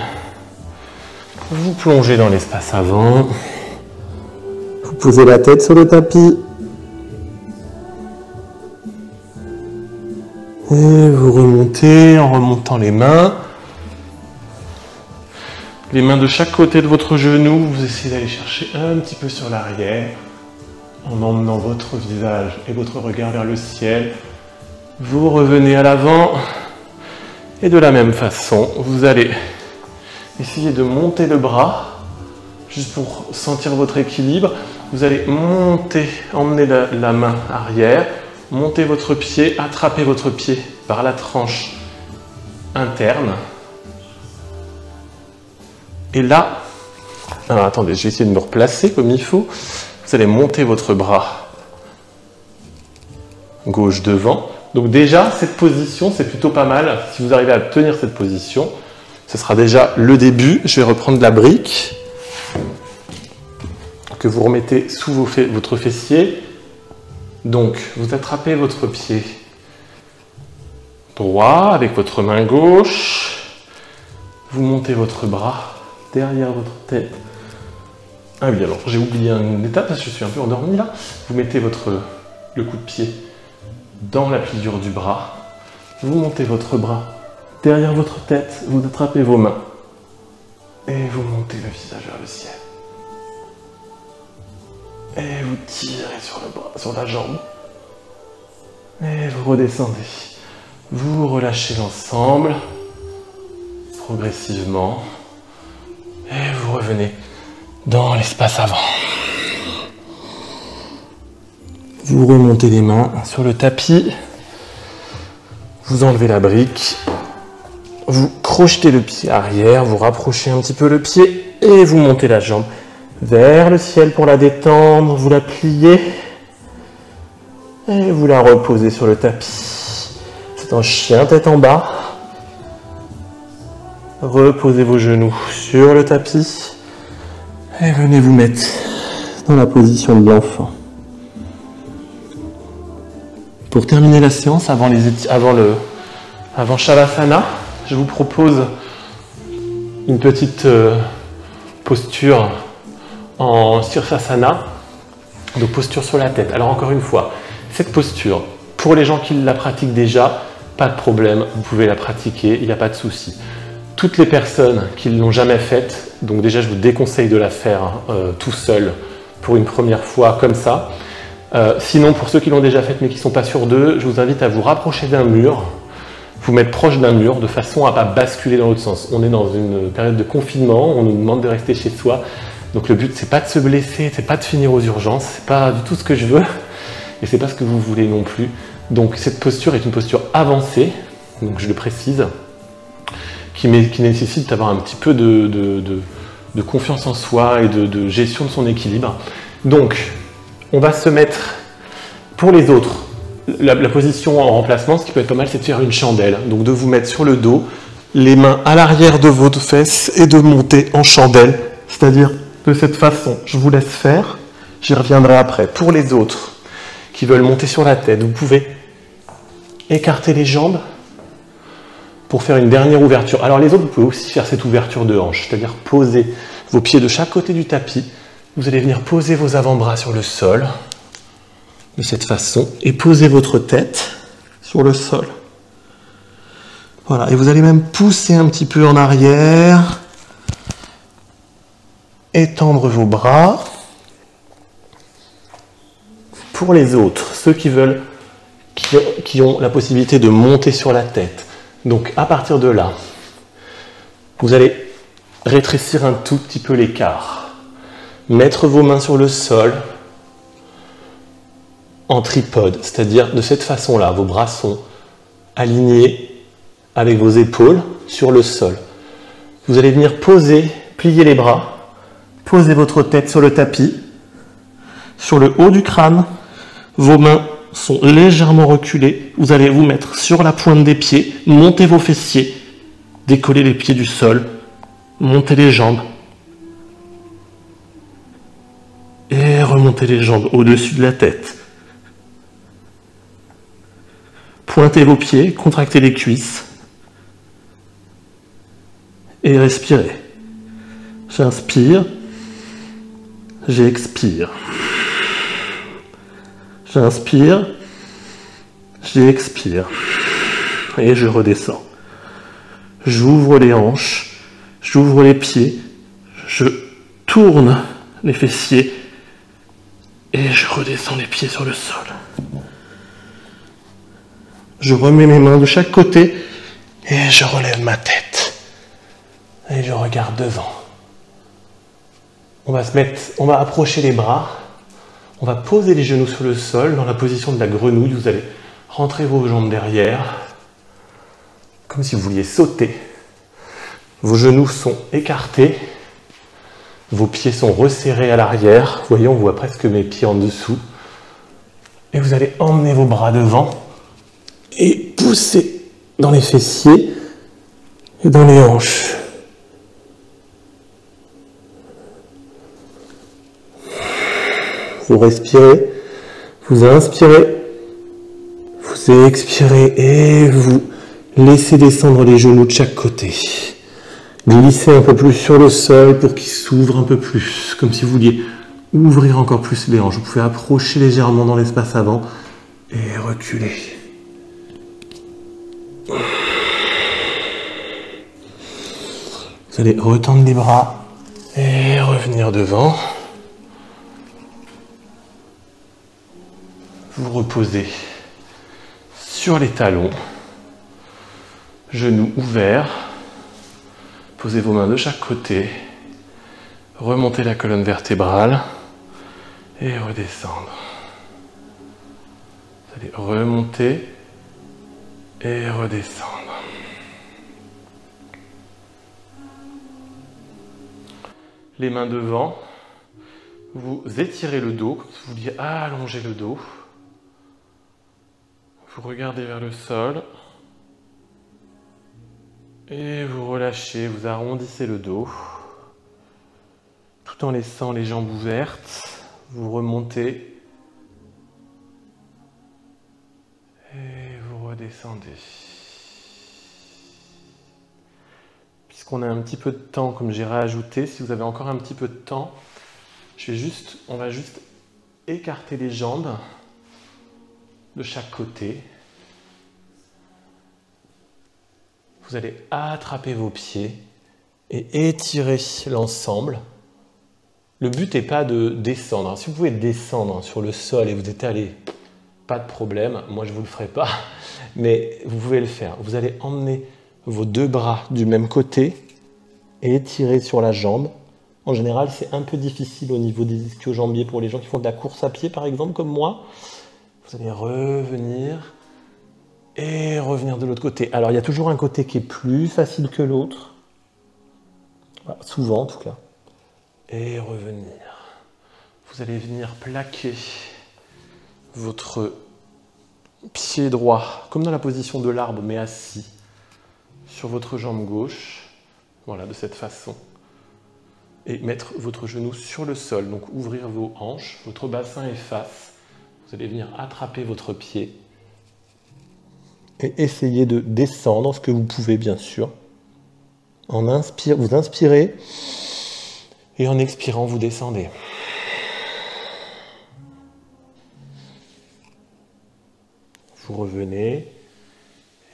Vous plongez dans l'espace avant. Vous posez la tête sur le tapis. Et vous remontez en remontant les mains. Les mains de chaque côté de votre genou, vous essayez d'aller chercher un petit peu sur l'arrière en emmenant votre visage et votre regard vers le ciel. Vous revenez à l'avant et de la même façon, vous allez essayer de monter le bras juste pour sentir votre équilibre. Vous allez monter, emmener la main arrière. Montez votre pied, attrapez votre pied par la tranche interne. Et là, alors attendez, je vais essayer de me replacer comme il faut. Vous allez monter votre bras gauche devant. Donc déjà, cette position, c'est plutôt pas mal. Si vous arrivez à tenir cette position, ce sera déjà le début. Je vais reprendre la brique que vous remettez sous votre fessier. Donc, vous attrapez votre pied droit avec votre main gauche. Vous montez votre bras derrière votre tête. Ah oui, alors j'ai oublié une étape parce que je suis un peu endormi là. Vous mettez le coup de pied dans la pliure du bras. Vous montez votre bras derrière votre tête. Vous attrapez vos mains. Et vous montez le visage vers le ciel. Et vous tirez sur le bras, sur la jambe. Et vous redescendez. Vous relâchez l'ensemble progressivement. Et vous revenez dans l'espace avant. Vous remontez les mains sur le tapis. Vous enlevez la brique. Vous crochetez le pied arrière. Vous rapprochez un petit peu le pied. Et vous montez la jambe vers le ciel pour la détendre, vous la pliez et vous la reposez sur le tapis. C'est un chien tête en bas. Reposez vos genoux sur le tapis et venez vous mettre dans la position de l'enfant. Pour terminer la séance, avant Shavasana, je vous propose une petite posture en Sirsasana, donc posture sur la tête. Alors encore une fois, cette posture, pour les gens qui la pratiquent déjà, pas de problème, vous pouvez la pratiquer, il n'y a pas de souci. Toutes les personnes qui ne l'ont jamais faite, donc déjà je vous déconseille de la faire tout seul pour une première fois comme ça. Sinon, pour ceux qui l'ont déjà faite mais qui ne sont pas sûrs d'eux, je vous invite à vous rapprocher d'un mur, vous mettre proche d'un mur de façon à ne pas basculer dans l'autre sens. On est dans une période de confinement, on nous demande de rester chez soi, donc le but c'est pas de se blesser, c'est pas de finir aux urgences, c'est pas du tout ce que je veux et c'est pas ce que vous voulez non plus. Donc cette posture est une posture avancée, donc je le précise, qui nécessite d'avoir un petit peu de confiance en soi et de gestion de son équilibre. Donc on va se mettre, pour les autres, la position en remplacement, ce qui peut être pas mal, c'est de faire une chandelle. Donc de vous mettre sur le dos, les mains à l'arrière de vos fesses et de monter en chandelle. C'est-à-dire de cette façon. Je vous laisse faire, j'y reviendrai après. Pour les autres qui veulent monter sur la tête, vous pouvez écarter les jambes pour faire une dernière ouverture. Alors les autres, vous pouvez aussi faire cette ouverture de hanche, c'est-à-dire poser vos pieds de chaque côté du tapis. Vous allez venir poser vos avant-bras sur le sol, de cette façon, et poser votre tête sur le sol. Voilà, et vous allez même pousser un petit peu en arrière, étendre vos bras. Pour les autres, ceux qui veulent, qui ont la possibilité de monter sur la tête, donc à partir de là, vous allez rétrécir un tout petit peu l'écart, mettre vos mains sur le sol, en tripode, c'est-à-dire de cette façon-là, vos bras sont alignés avec vos épaules sur le sol. Vous allez venir poser, plier les bras, poser votre tête sur le tapis, sur le haut du crâne, vos mains sont légèrement reculées, vous allez vous mettre sur la pointe des pieds, montez vos fessiers, décollez les pieds du sol, montez les jambes, et remontez les jambes au-dessus de la tête. Pointez vos pieds, contractez les cuisses et respirez. J'inspire, j'expire. J'inspire, j'expire et je redescends. J'ouvre les hanches, j'ouvre les pieds, je tourne les fessiers et je redescends les pieds sur le sol. Je remets mes mains de chaque côté et je relève ma tête. Et je regarde devant. On va approcher les bras. On va poser les genoux sur le sol dans la position de la grenouille. Vous allez rentrer vos jambes derrière, comme si vous vouliez sauter. Vos genoux sont écartés. Vos pieds sont resserrés à l'arrière. Vous voyez, on voit presque mes pieds en dessous. Et vous allez emmener vos bras devant et pousser dans les fessiers et dans les hanches. Vous respirez, vous inspirez, vous expirez et vous laissez descendre les genoux de chaque côté. Glissez un peu plus sur le sol pour qu'ils s'ouvrent un peu plus, comme si vous vouliez ouvrir encore plus les hanches. Vous pouvez approcher légèrement dans l'espace avant et reculer. Vous allez retendre les bras et revenir devant. Vous reposez sur les talons, genoux ouverts. Posez vos mains de chaque côté. Remontez la colonne vertébrale et redescendre. Vous allez remonter et redescendre. Les mains devant, vous étirez le dos, comme si vous vouliez allonger le dos. Vous regardez vers le sol et vous relâchez, vous arrondissez le dos tout en laissant les jambes ouvertes. Vous remontez redescendez. Puisqu'on a un petit peu de temps, comme j'ai rajouté, si vous avez encore un petit peu de temps, on va juste écarter les jambes de chaque côté. Vous allez attraper vos pieds et étirer l'ensemble. Le but n'est pas de descendre. Si vous pouvez descendre sur le sol et vous étaler, pas de problème. Moi, je ne vous le ferai pas, mais vous pouvez le faire. Vous allez emmener vos deux bras du même côté et étirer sur la jambe. En général, c'est un peu difficile au niveau des ischio-jambiers pour les gens qui font de la course à pied, par exemple, comme moi. Vous allez revenir et revenir de l'autre côté. Alors, il y a toujours un côté qui est plus facile que l'autre. Voilà, souvent, en tout cas. Et revenir. Vous allez venir plaquer votre pied droit, comme dans la position de l'arbre, mais assis, sur votre jambe gauche. Voilà, de cette façon. Et mettre votre genou sur le sol. Donc, ouvrir vos hanches, votre bassin efface. Vous allez venir attraper votre pied et essayer de descendre, ce que vous pouvez bien sûr. Vous inspirez et en expirant, vous descendez. Vous revenez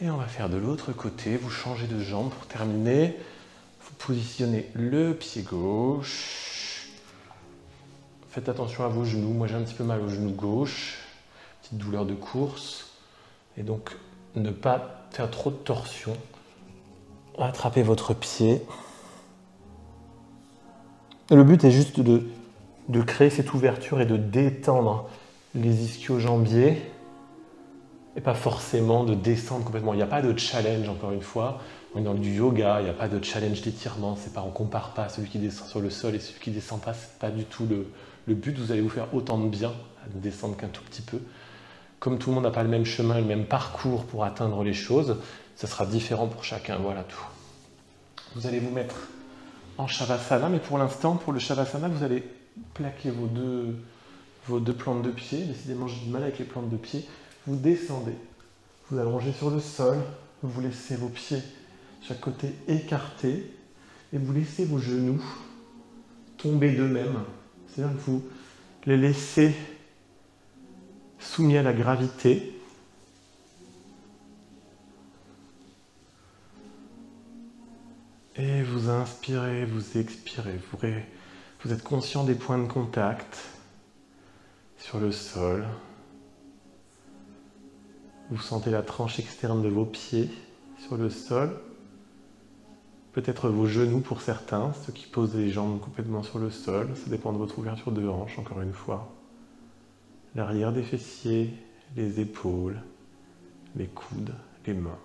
et on va faire de l'autre côté. Vous changez de jambe pour terminer. Vous positionnez le pied gauche. Faites attention à vos genoux. Moi, j'ai un petit peu mal au genou gauche. Petite douleur de course. Et donc, ne pas faire trop de torsion. Attrapez votre pied. Et le but est juste de créer cette ouverture et de détendre les ischio-jambiers. Et pas forcément de descendre complètement. Il n'y a pas de challenge, encore une fois. On est dans du yoga, il n'y a pas de challenge d'étirement. On ne compare pas celui qui descend sur le sol et celui qui ne descend pas. Ce n'est pas du tout le but. Vous allez vous faire autant de bien à ne descendre qu'un tout petit peu. Comme tout le monde n'a pas le même chemin, le même parcours pour atteindre les choses, ça sera différent pour chacun. Voilà tout. Vous allez vous mettre en Shavasana, mais pour l'instant, pour le Shavasana, vous allez plaquer vos deux plantes de pied. Décidément, j'ai du mal avec les plantes de pied. Vous descendez, vous allongez sur le sol, vous laissez vos pieds chaque côté écartés et vous laissez vos genoux tomber d'eux-mêmes. C'est-à-dire que vous les laissez soumis à la gravité. Et vous inspirez, vous expirez. Vous êtes conscient des points de contact sur le sol. Vous sentez la tranche externe de vos pieds sur le sol. Peut-être vos genoux pour certains, ceux qui posent les jambes complètement sur le sol. Ça dépend de votre ouverture de hanche, encore une fois. L'arrière des fessiers, les épaules, les coudes, les mains.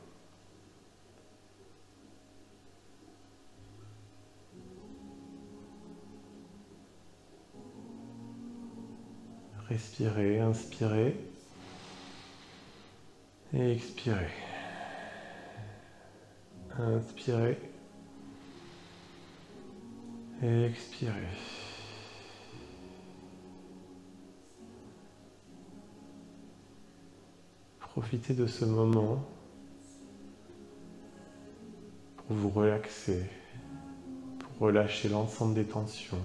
Respirez, inspirez et expirez. Inspirez et expirez. Profitez de ce moment pour vous relaxer, pour relâcher l'ensemble des tensions.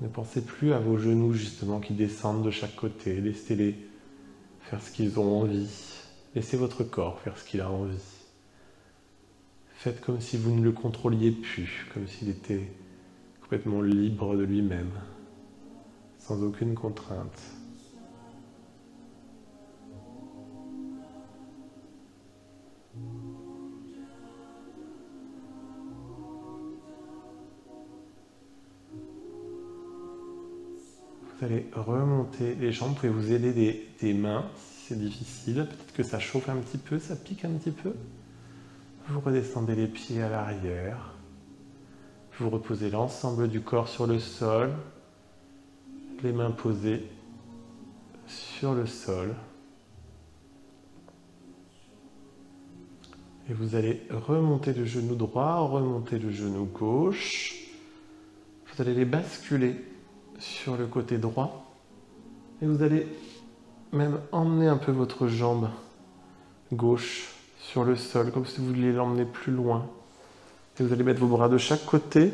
Ne pensez plus à vos genoux justement qui descendent de chaque côté. Laissez-les faire ce qu'ils ont envie. Laissez votre corps faire ce qu'il a envie. Faites comme si vous ne le contrôliez plus, comme s'il était complètement libre de lui-même, sans aucune contrainte. Vous allez remonter les jambes, vous pouvez vous aider des mains si c'est difficile, peut-être que ça chauffe un petit peu, ça pique un petit peu. Vous redescendez les pieds à l'arrière, vous reposez l'ensemble du corps sur le sol, les mains posées sur le sol. Et vous allez remonter le genou droit, remonter le genou gauche. Vous allez les basculer sur le côté droit Et vous allez même emmener un peu votre jambe gauche sur le sol, comme si vous vouliez l'emmener plus loin. Et vous allez mettre vos bras de chaque côté.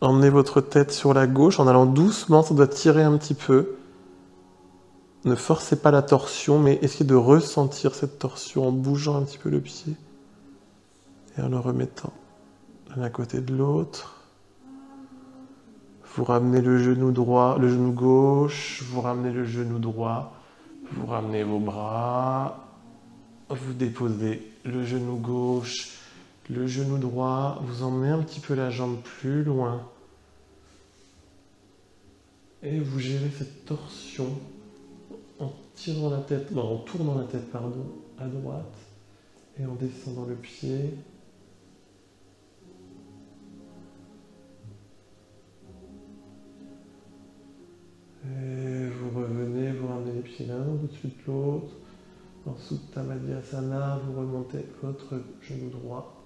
Emmenez votre tête sur la gauche en allant doucement, ça doit tirer un petit peu. Ne forcez pas la torsion, mais essayez de ressentir cette torsion en bougeant un petit peu le pied et en le remettant l'un à côté de l'autre. Vous ramenez le genou droit, le genou gauche, vous ramenez le genou droit, vous ramenez vos bras, vous déposez le genou gauche, le genou droit, vous emmenez un petit peu la jambe plus loin et vous gérez cette torsion en tirant la tête, non, en tournant la tête, pardon, à droite et en descendant le pied. Et vous revenez, vous ramenez les pieds l'un au-dessus de l'autre. En Supta Madhyasana, vous remontez votre genou droit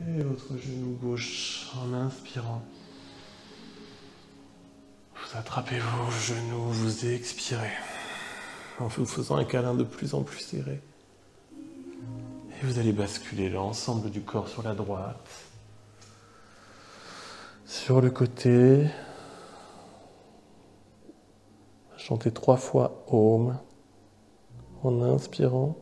et votre genou gauche en inspirant. Vous attrapez vos genoux, vous expirez en vous faisant un câlin de plus en plus serré. Et vous allez basculer l'ensemble du corps sur la droite, sur le côté. Chantez 3 fois Om en inspirant.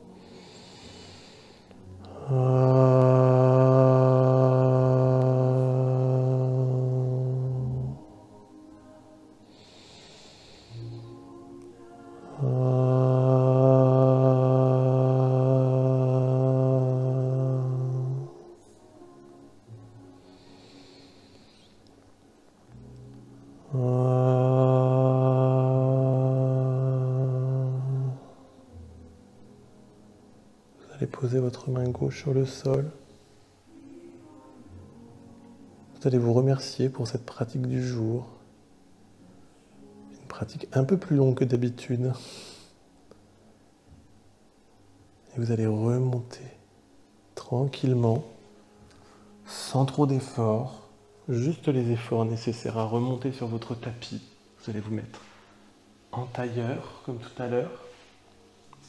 Posez votre main gauche sur le sol. Vous allez vous remercier pour cette pratique du jour. Une pratique un peu plus longue que d'habitude. Et vous allez remonter tranquillement, sans trop d'efforts, juste les efforts nécessaires à remonter sur votre tapis. Vous allez vous mettre en tailleur, comme tout à l'heure.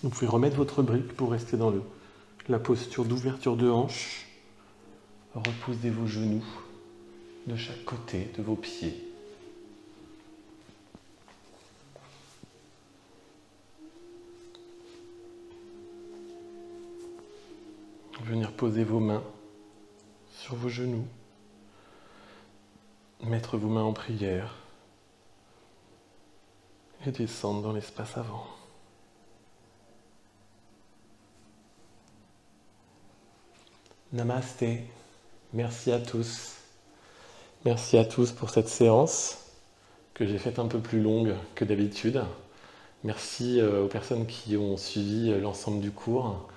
Vous pouvez remettre votre brique pour rester dans la posture d'ouverture de hanche. Reposez vos genoux de chaque côté de vos pieds. Venir poser vos mains sur vos genoux. Mettre vos mains en prière. Et descendre dans l'espace avant. Namasté, merci à tous. Merci à tous pour cette séance que j'ai faite un peu plus longue que d'habitude. Merci aux personnes qui ont suivi l'ensemble du cours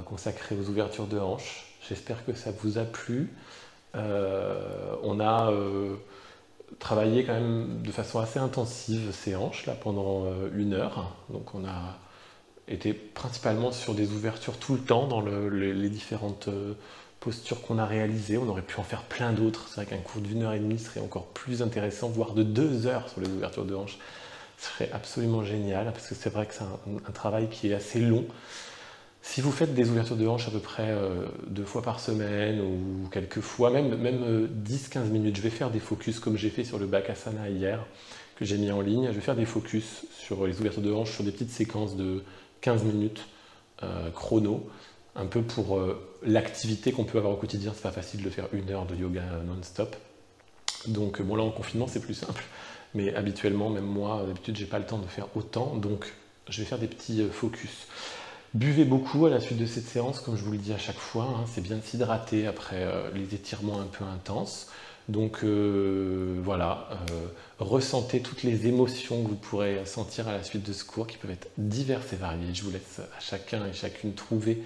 consacré aux ouvertures de hanches. J'espère que ça vous a plu. On a travaillé quand même de façon assez intensive ces hanches là pendant 1 heure. Donc on a était principalement sur des ouvertures tout le temps dans les différentes postures qu'on a réalisées. On aurait pu en faire plein d'autres. C'est vrai qu'un cours d'1 heure et demie serait encore plus intéressant, voire de 2 heures sur les ouvertures de hanches. Ce serait absolument génial, parce que c'est vrai que c'est un travail qui est assez long. Si vous faites des ouvertures de hanches à peu près 2 fois par semaine, ou quelques fois, même 10-15 minutes, je vais faire des focus comme j'ai fait sur le Bakasana hier, que j'ai mis en ligne. Je vais faire des focus sur les ouvertures de hanches, sur des petites séquences de 15 minutes chrono, un peu pour l'activité qu'on peut avoir au quotidien. C'est pas facile de faire 1 heure de yoga non-stop. Donc bon, là en confinement c'est plus simple, mais habituellement, même moi, d'habitude j'ai pas le temps de faire autant, donc je vais faire des petits focus. Buvez beaucoup à la suite de cette séance, comme je vous le dis à chaque fois, hein, c'est bien de s'hydrater après les étirements un peu intenses. Donc voilà, ressentez toutes les émotions que vous pourrez sentir à la suite de ce cours, qui peuvent être diverses et variées. Je vous laisse à chacun et chacune trouver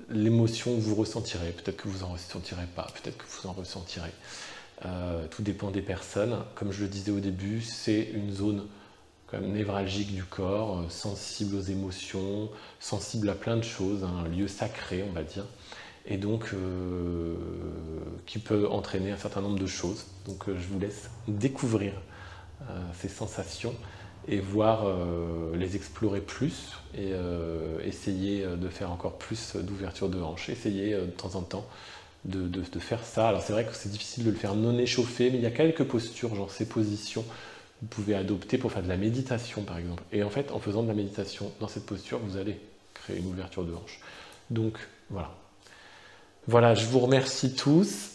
l'émotion que vous ressentirez. Peut-être que vous en ressentirez pas, peut-être que vous en ressentirez. Tout dépend des personnes. Comme je le disais au début, c'est une zone quand même névralgique du corps, sensible aux émotions, sensible à plein de choses, hein, un lieu sacré, on va dire. Et donc qui peut entraîner un certain nombre de choses. Donc je vous laisse découvrir ces sensations et voir les explorer plus et essayer de faire encore plus d'ouverture de hanche. Essayez de temps en temps de faire ça. Alors c'est vrai que c'est difficile de le faire non échauffé, mais il y a quelques postures, genre ces positions, vous pouvez adopter pour faire de la méditation par exemple. Et en fait, en faisant de la méditation dans cette posture, vous allez créer une ouverture de hanche. Donc voilà. Voilà, je vous remercie tous.